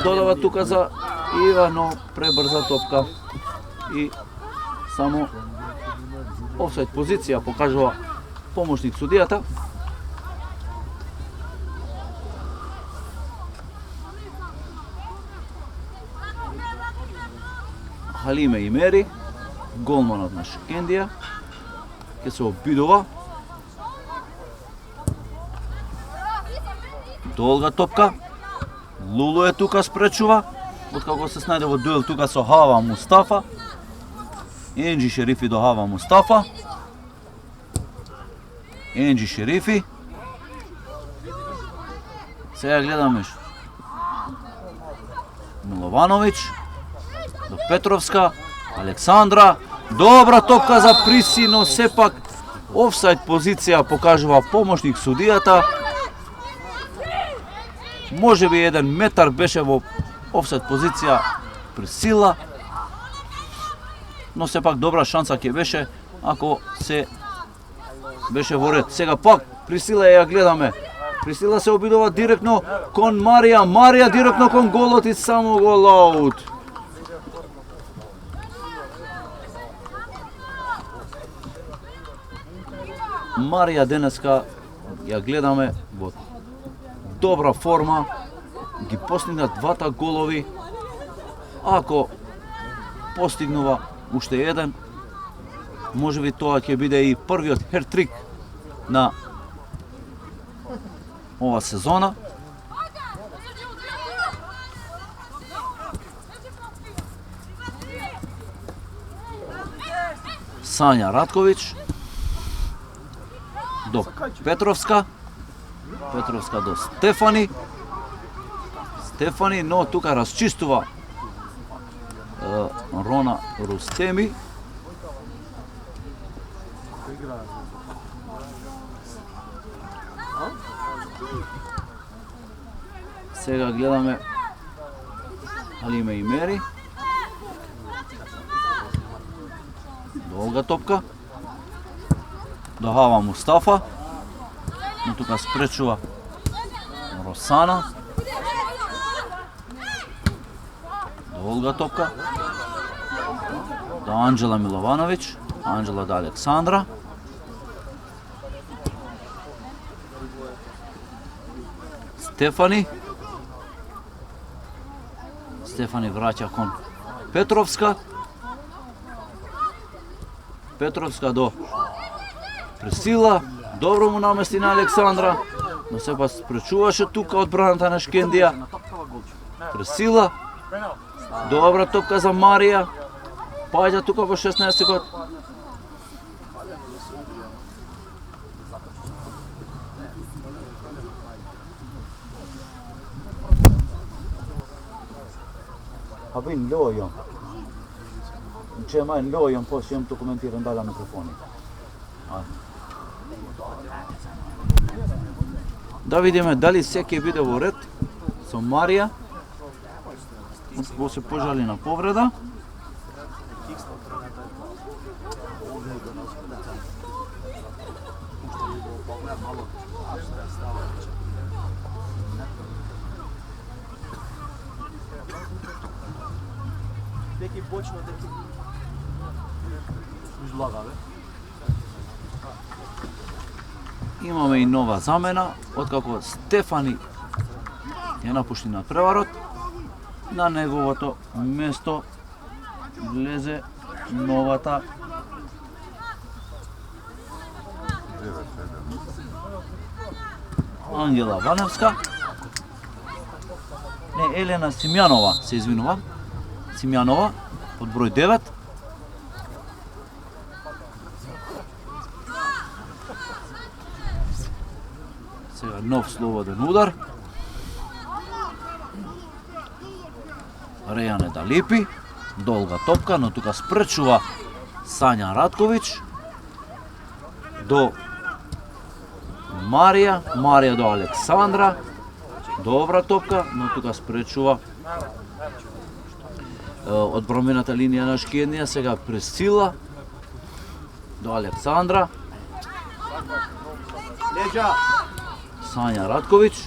додава тука за Ива, но пребрза топка и само офсайд позиција покажува помошник судијата. Халиме Имери, голманот на Шкендија, ќе се обидува. Долга топка. Лулу е тука спречува, откако се снајде во дуел тука со Хава Мустафа. Енџи Шерифи до Хава Мустафа. Енџи Шерифи. Сега гледаме Миловановиќ до Петровска, Александра. Добра топка за Приси, но сепак офсайд позиција покажува помошник судијата. Можеби 1 метар беше во офсайд позиција Присила, но сепак добра шанса ќе беше ако се беше во ред. Сега пак Присила ја гледаме. Присила се обидува директно кон Марија, Марија директно кон голот и само гол аут. Марија денеска ја гледаме во добра форма, ги постигна двата голови. Ако постигнува уште еден, можеби тоа ќе биде и првиот хертрик на ова сезона. Сања Радковиќ до Петровска. Петровска до Стефани. Стефани, но тука расчистува Рона Рустеми. Сега гледаме Халиме Имери. Долга топка до Хава Мустафа. но тука спречува Росана. Долга топка. До Анđela Milovanović. Анđela до Александра. Стефани. Стефани враќа кон Петровска. Петровска до Пресила. Добро му намести на Александра, но сепак спречуваше тука одбраната на Шкендија. Пресила. Добра топка за Марија. Паѓа тука во 16 секунд. Habin lojom. Če manj lojom, poslije jem to komentiram dala mikrofoni. Да видиме дали се ќе биде во ред со Марија. Во се пожали на повреда. Деки почна, деки. Излага, бе. Имаме и нова замена, откако Стефани ја напушти на преварот. На неговото место влезе новата Ангела Ваневска. Не, Елена Симјанова, се извинувам. Симјанова, под број 9. Сега нов слободен удар. Рејане да липи. Долга топка, но тука спречува Сања Радковиќ. До Марија. Марија до Александра. Добра топка, но тука спречува одбрамената линија на Шкендија. Сега Пресила до Александра. Леđa. Сања Радковиќ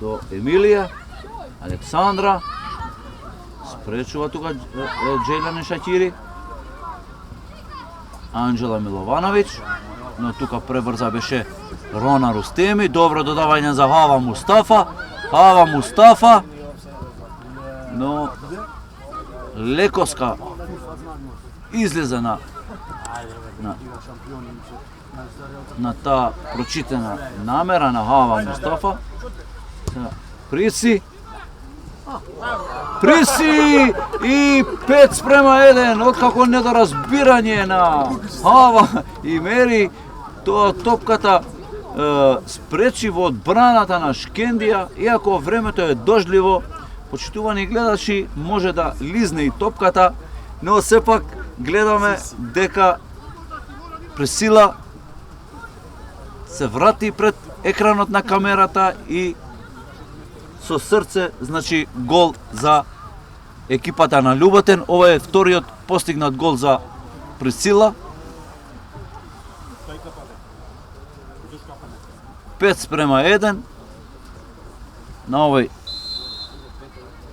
до Емилија. Александра спречува тука Джелјане Шакири. Анđela Milovanović, но тука пребрза беше Рона Рустеми. Добро додавање за Хава Мустафа. Хава Мустафа, но лекоска излезе на таа прочитана намера на Хава Мустафа. Приси и 5:1, откако недоразбирање на Хава и Мери, тоа топката спречи во одбраната на Шкендија, иако времето е дождливо, почитувани гледачи, може да лизне и топката, но сепак гледаме дека Пресила се врати пред екранот на камерата и со срце, значи гол за екипата на Љуботен. Ова е вториот постигнат гол за Пресила. 5:1 на овој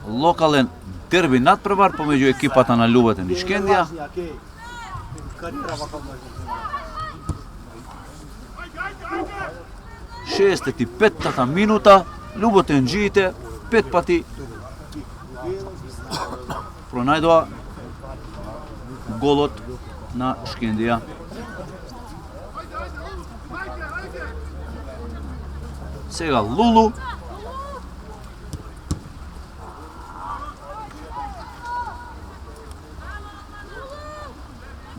локален дерби надпревар помеѓу екипата на Љуботен и Шкендија. 65-та минута, Љуботенџиите 5 пати пронајдоа голот на Шкендија. Сега Лулу.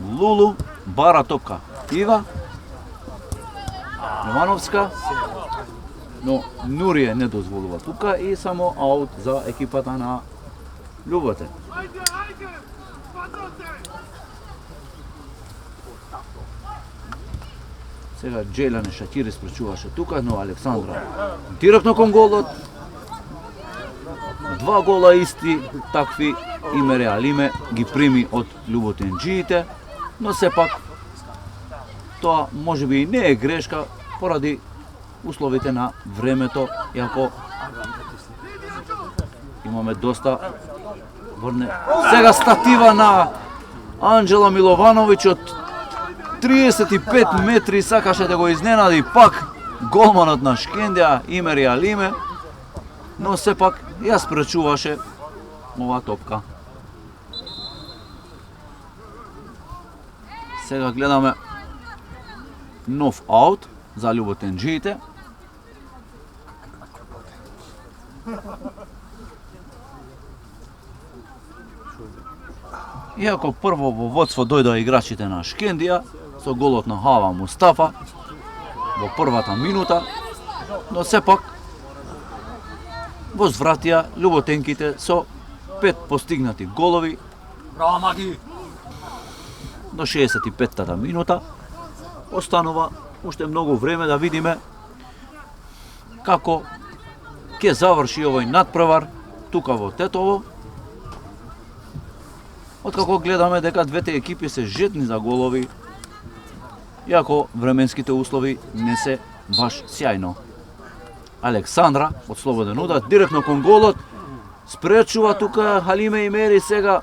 Лулу бара топка. Ива Ивановска, но Нурија не дозволува тука и само аут за екипата на Љуботен. Сега Джелјане Шакири спречуваше тука, но Александра директно кон голот. 2 гола исти такви Име Реалиме ги прими од Љуботенџиите, но сепак Тоа можеби и не е грешка поради условите на времето, иако имаме доста врне. Сега статива на Анџела Миловановиќ од 35 метри сакаше да го изненади пак голманот на Шкендија Имери Алиме, но сепак ја спречуваше ова топка. Сега гледаме нов аут за љуботенџиите. Иако прво во водство дојдоа играчите на Шкендија со голот на Хава Мустафа во првата минута, но сепак возвратија љуботенките со 5 постигнати голови. Браво, Маги! До 65-та минута останува уште многу време да видиме како ќе заврши овој надпревар тука во Тетово. Откако гледаме дека двете екипи се жедни за голови, иако временските услови не се баш сјајно. Александра од слободен удар директно кон голот, спречува тука Халиме Имери, сега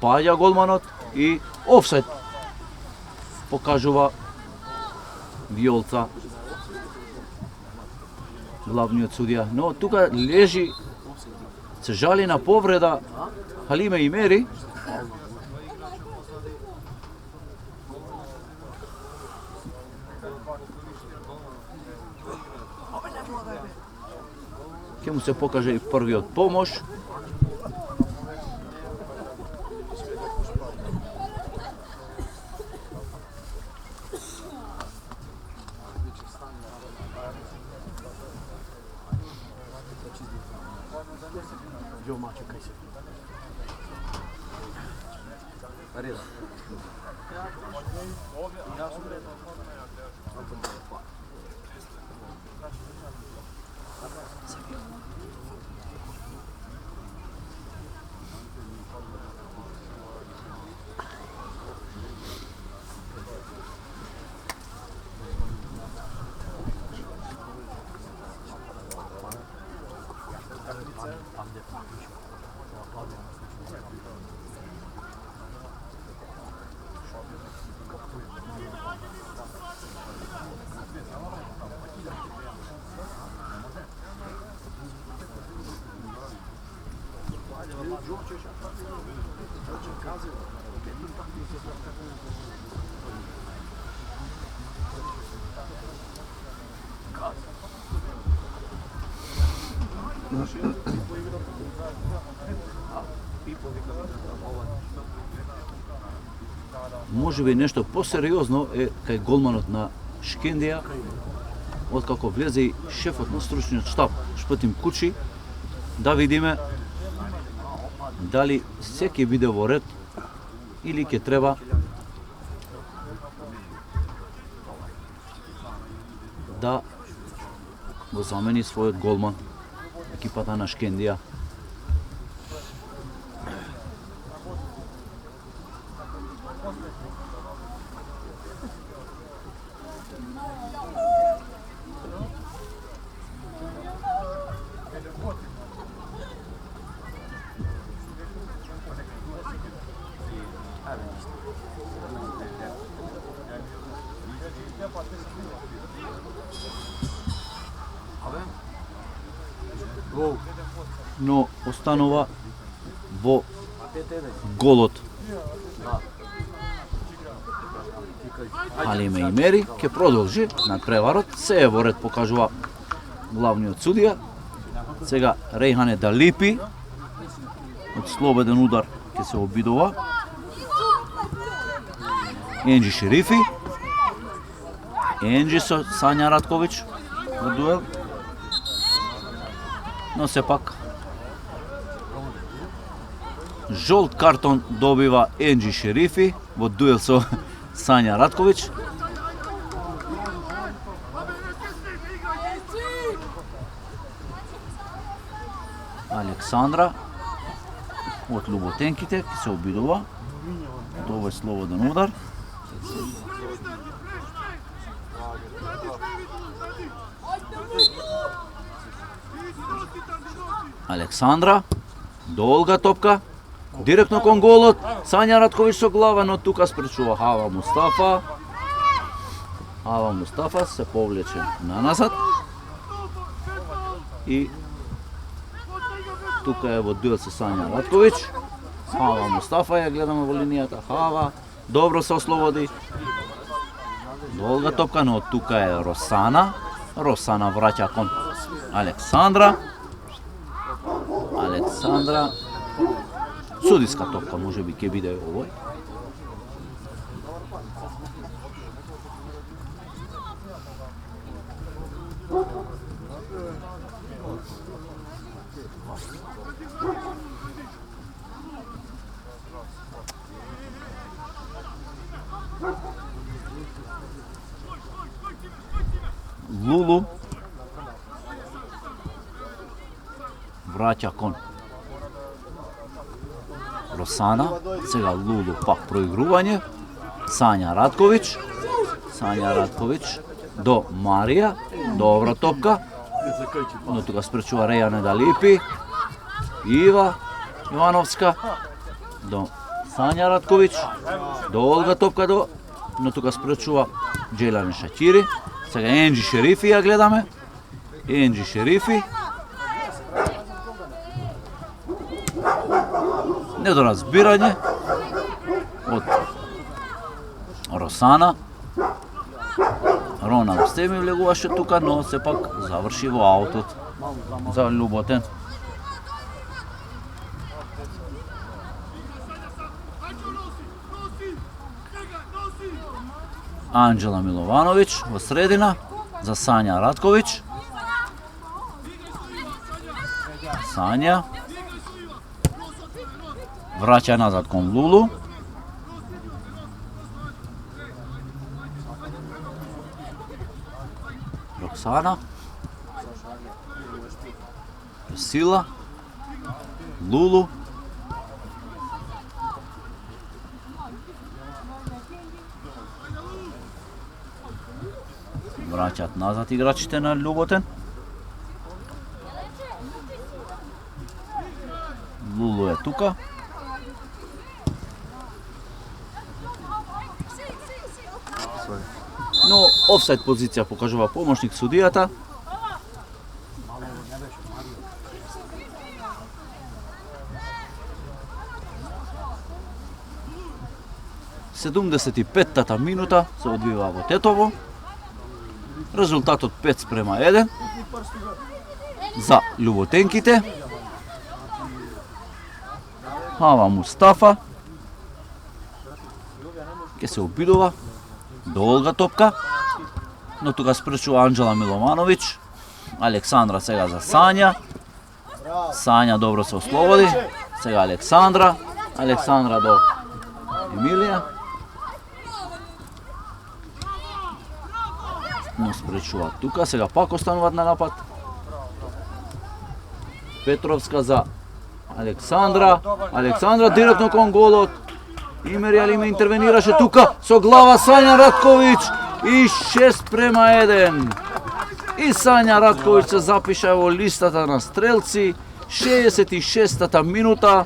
паѓа голманот и офсайд покажува Виолца, главниот судија, но тука лежи, се жали на повреда Халиме Имери. Ќе му се покаже и првиот помош. Можеби нешто посериозно е кај голманот на Шкендија, откако влезе и шефот на стручниот штаб Шпетим Кучи, да видиме дали се ќе биде во ред или ќе треба да го замени својот голман екипата на Шкендија. Но останува во голот Халиме Имери, ќе продолжи надпреварот, се е во ред, покажува главниот судија. Сега Рејхане Далипи од слободен удар ќе се обидува. Енџи Шерифи, Енџи со Сања Ратковиќ во дуел, но сепак жолт картон добива Енџи Шерифи во дуел со Сања Ратковиќ. Александра од Љуботенките ќе се обидува од овој слободен удар. Александра, долга топка, директно кон голот, Сања Ратковиќ со глава, но тука спречува Хава Мустафа. Хава Мустафа се повлече на назад. И тука е во дуел со Сања Ратковиќ. Хава Мустафа ја гледаме во линијата. Хава добро се ослободи. Долга топка, но тука е Росана. Росана враќа кон Александра. Александра. Судиска топка може би ќе биде овој. Лулу враќа кон Росана, сега Лулу пак проигрување, Сања Ратковиќ, Сања Ратковиќ до Марија, добра топка, но тука спречува Рејане да липи, Ива Јовановска до Сања Ратковиќ, долга топка до, но тука спречува Джелани Шакири. Сега Енџи Шерифи ја гледаме. Енџи Шерифи. Недоразбирање од Росана. Рона Рустеми влегуваше тука, но сепак заврши во аутот за Љуботен. Анџела Миловановиќ во средина за Сања Ратковиќ. Сања враќа назад кон Лулу. Роксана. Сила. Лулу. Враќаат назад играчите на Љуботен. Лулу е тука. Но офсайд позиција покажува помошник судијата. Седумдесет и петтата минута се одвива во Тетово. Резултатот 5:1 за љуботенките. Хава Мустафа ќе се обидува, долга топка, но тука спречува Анџела Миловановиќ. Александра сега за Сања. Сања добро се ослободи. Сега Александра. Александра до Емилија. Но спречува тука, сега пак остануваат на напад. Петровска за Александра. Александра директно кон голот. Имери Алиме интервенираше тука со глава Сања Ратковиќ и 6:1. И Сања Ратковиќ се запиша во листата на стрелци. 66-та минута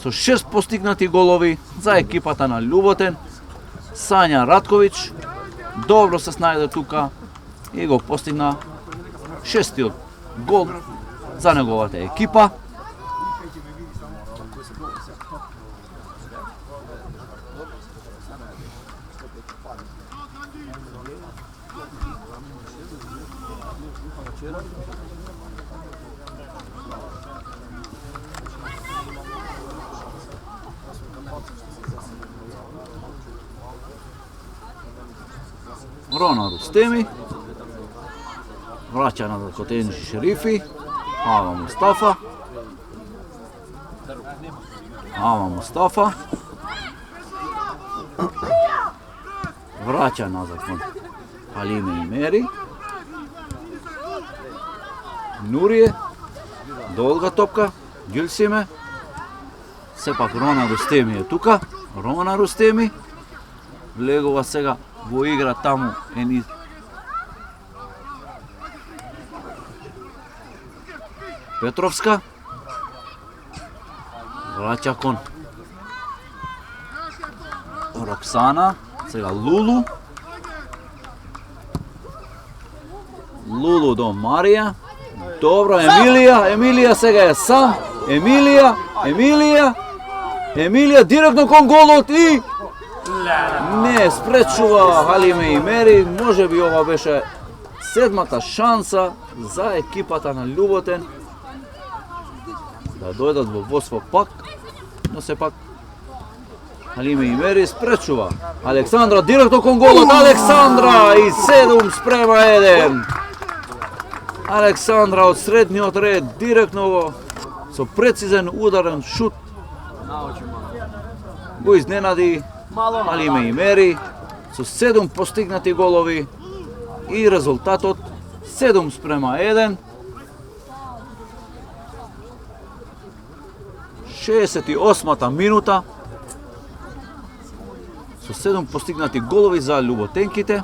со 6 постигнати голови за екипата на Љуботен. Сања Ратковиќ добро се снајде тука и го постигна 6-тиот гол за неговата екипа. Рона Рустеми враќа назад кон Енџи Шерифи. Хава Мустафа. Хава Мустафа враќа назад кон Алиме Имери. Нурие, долга топка, Ѓилсиме. Сепак Рона Рустеми е тука. Рона Рустеми влегува сега во игра таму Петровска. Враќа кон Роксана. Сега Лулу. Лулу до Марија. Добро, Емилија сега е сам. Емилија директно кон голот и не спречува Халиме Имери. Може би ова беше седмата шанса за екипата на Љуботен да дојдат во водство пак, но сепак Халиме Имери спречува. Александра директно кон голот. Александра и 7:1. Александра од средниот ред директно со прецизен ударен шут го изненади Халиме Имери со 7 постигнати голови и резултатот 7:1. 68-та минута со 7 постигнати голови за љуботенките.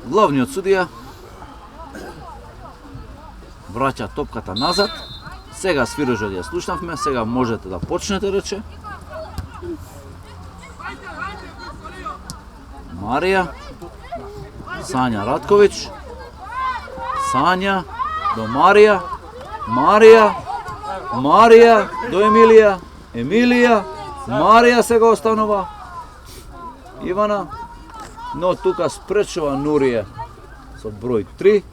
Главниот судија враќа топката назад. Сега свирежот ја слушнавме, сега можете да почнете, рече. Марија, Сања Радковиќ, Сања до Марија, Марија до Емилија, Марија сега останува Ивана, но тука спречува Нурија со број 3.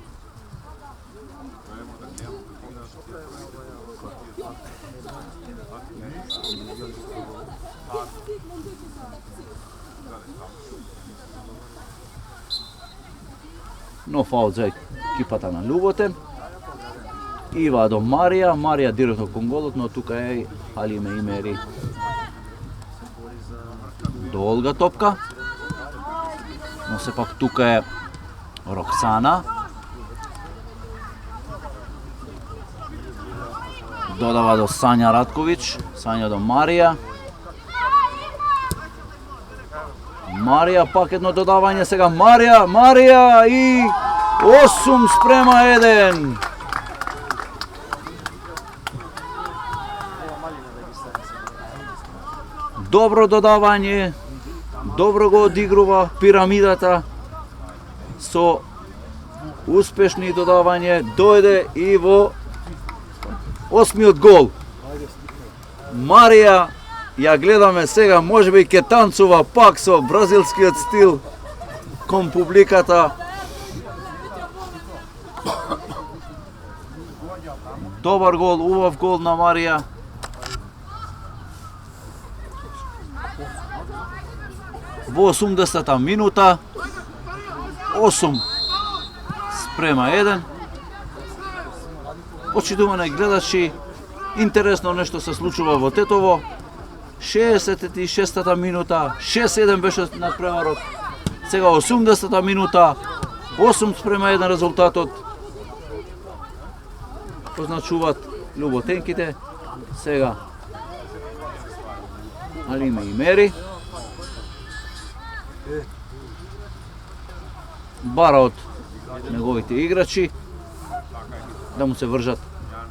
Но фаул за екипата на Љуботен. Ива до Марија директно кон голот, но тука е Халиме Имери. Долга топка. Но сепак тука е Роксана. Додава до Сања Радковиќ, Сања до Марија. Марија пак едно додавање, сега Марија и 8:1. Добро додавање, добро го одигрува пирамидата со успешни додавање, дојде и во 8-миот гол. Марија ја гледаме сега, можеби ќе танцува пак со бразилскиот стил кон публиката. Добар гол, убав гол на Марија. Во 80-та минута 8:1. Очитувани гледачи, интересно нешто се случува во Тетово. 66-та минута 6:1 беше надпреварот. Сега 80-та минута 8:1 резултатот. Позначуваат љуботенките. Сега Халиме Имери бара од неговите играчи да му се вржат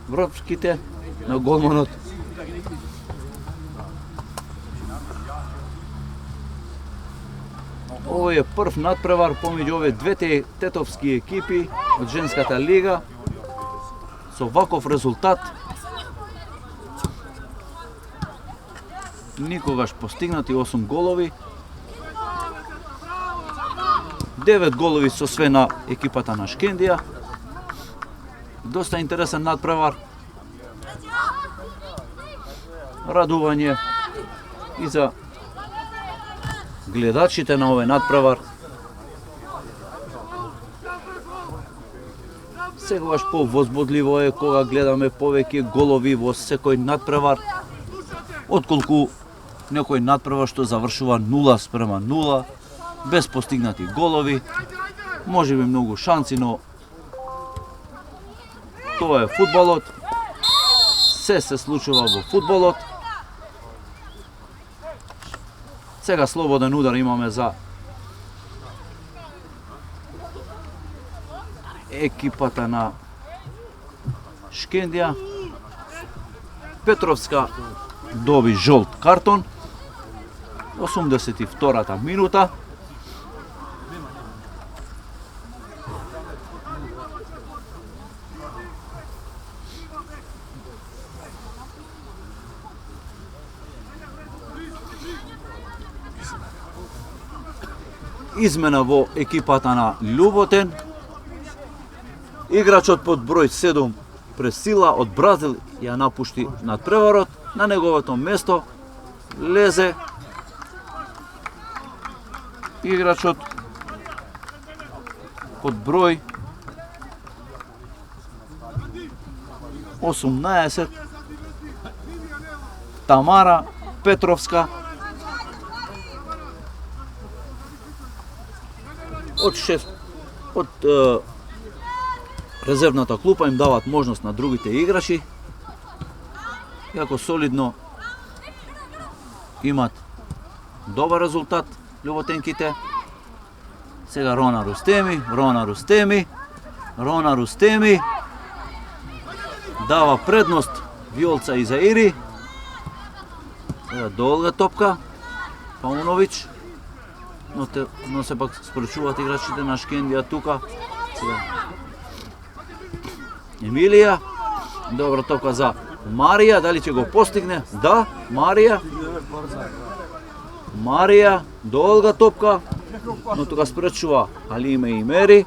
врвките на голманот. Овој е прв надпревар помеѓу овие двете тетовски екипи од женската лига со ваков резултат. Никогаш постигнати 8 голови. 9 голови со све на екипата на Шкендија. Доста интересен надпревар. Радување и за гледачите на овој надпревар. Секогаш повозбудливо е кога гледаме повеќе голови во секој надпревар, отколку некој надпревар што завршува 0:0, без постигнати голови. Може би многу шанси, но тоа е фудбалот. Се случува во фудбалот. Сега слободен удар имаме за екипата на Шкендија. Петровска доби жолт картон. 82-та минута. Измена во екипата на Љуботен. Играчот под број 7 Пресила од Бразил ја напушти надпреварот. На неговото место лезе играчот под број 18 Тамара Петровска. Од резервната клупа им дават можност на другите играчи. Иако солидно имат добар резултат љуботенките. Сега Рона Рустеми дава предност Виолца и Заири. Сега долга топка Пауновиќ. Но се пак спречуваат играчите на Шкендија тука. Сега Емилија, добра топка за Марија, дали ќе го постигне? Да, Марија, долга топка, но тука спречува Алиме и Мери.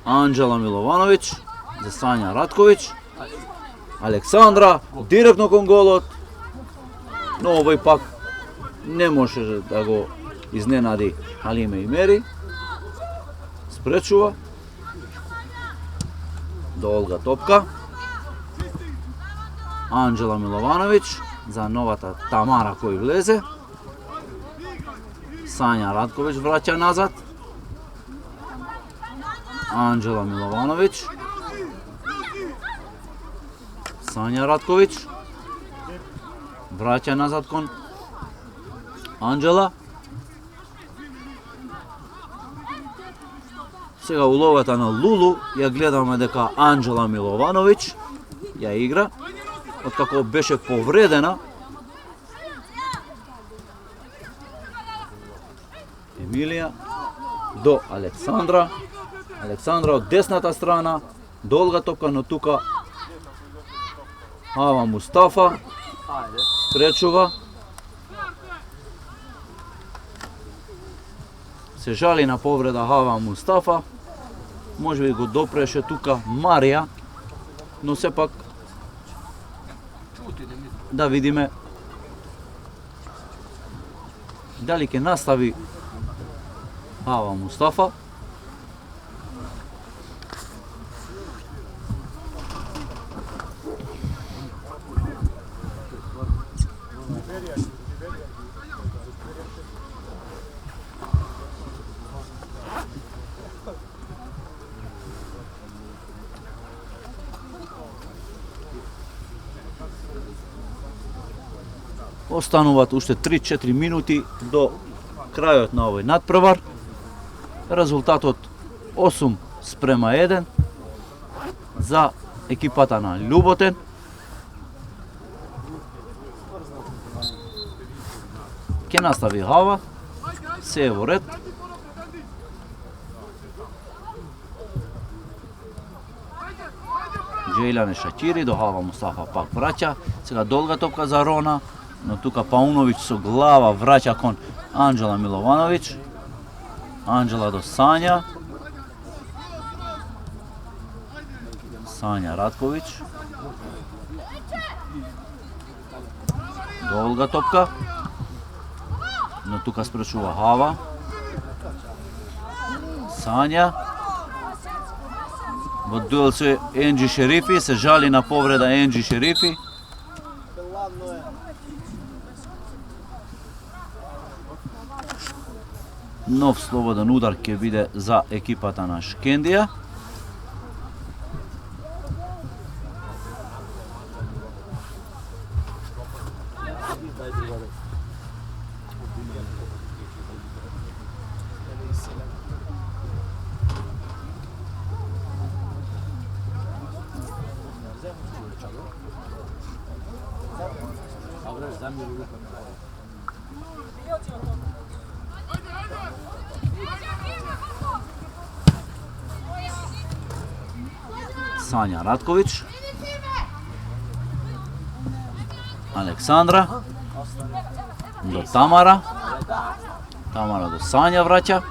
Анџела Миловановиќ за Сања Радковиќ. Александра, директно кон голот, но овој пак не може да го изненади Алиме и Мери. Спречува. Долга топка. Анџела Миловановиќ за новата Тамара кој влезе. Сања Радковиќ враќа назад. Анџела Миловановиќ. Сања Радковиќ враќа назад кон Анџела. Сега улогата на Лулу ја гледаме дека Анџела Миловановиќ ја игра, откако беше повредена. Емилија до Александра. Александра од десната страна, долга топка, но тука Хава Мустафа спречува. Се жали на повреда Хава Мустафа. Може би го допреше тука Марија, но сепак да видиме дали ќе настави Хава Мустафа. Остануваат уште 3-4 минути до крајот на овој надпревар. Резултатот 8:1 за екипата на Љуботен. Ќе настави Хава, се е во ред. Джејлане Шакири до Хава Мустафа пак враќа. Сега долга топка за Рона, но тука Пауновиќ со глава враќа кон Анџела Миловановиќ. Анџела до Сања. Сања Радковиќ. Долга топка, но тука спречува Хава. Сања. Во дуел со Енџи Шерифи, се жали на повреда Енџи Шерифи. Нов слободен удар ќе биде за екипата на Шкендија. Sanja Ratković. Aleksandra. Do Tamara. Tamara do Sanja vraća.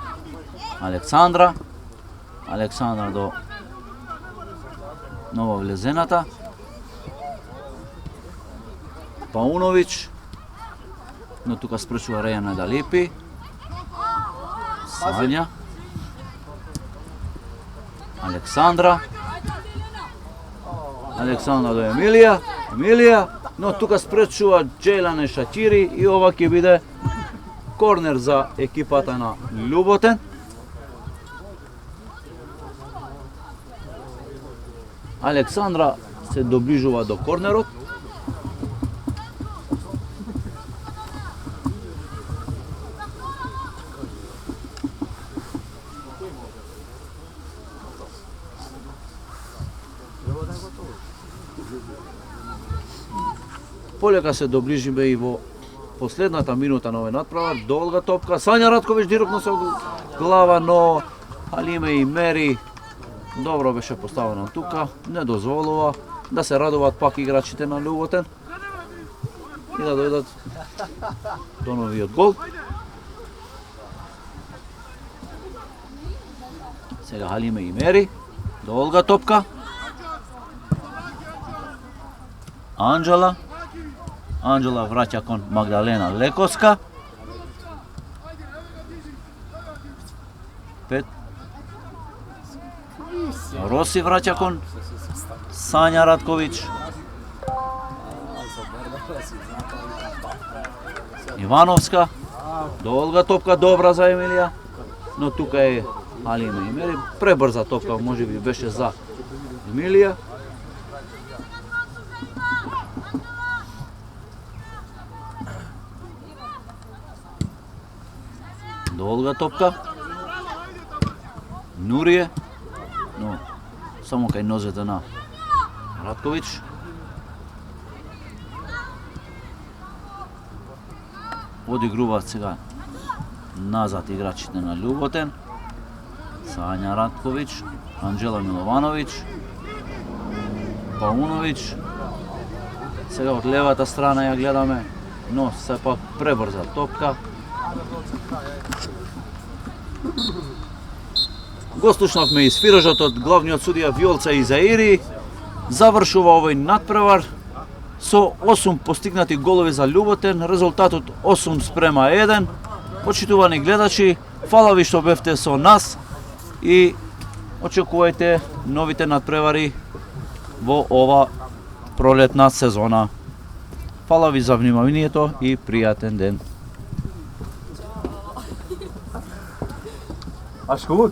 Aleksandra. Aleksandra do Novovljezenata. Paunović. No тука спречува Рејана да лепи. Сања. Александра. Александра до Емилија. Емилија. Но тука спречува Джейлане Шатири и ова ќе биде корнер за екипата на Љуботен. Александра се доближува до корнерот. Полека се доближиме и во последната минута на овој надпревар. Долга топка. Сања Ratković директно со глава, но Халиме и Мери добро беше поставено тука. Не дозволува да се радуваат пак играчите на Љуботен и да дојдат до новиот гол. Сега Халиме и Мери. Долга топка. Анџела. Анџела враќа кон Магдалена Лекоска. Пет. Роси враќа кон Сања Ratković. Ивановска. Долга топка, добра за Емилија. Но тука е Халиме и Мери. Пребрза топка, можеби беше за Емилија. Долга топка. Нурие. Но само кај нозете на Ratković. Одигруваат сега назад играчите на Љуботен. Сања Ratković, Анџела Миловановиќ, Пауновиќ. Сега од левата страна ја гледаме, но сепак пребрза топка. Го слушнавме испиражот од главниот судија Вјолца Изаири. Завршува овој надпревар со 8 постигнати голови за Љуботен, резултатот 8:1. Почитувани гледачи, фала ви што бевте со нас и очекувајте новите надпревари во ова пролетна сезона. Фала ви за вниманието и пријатен ден. Alles goed?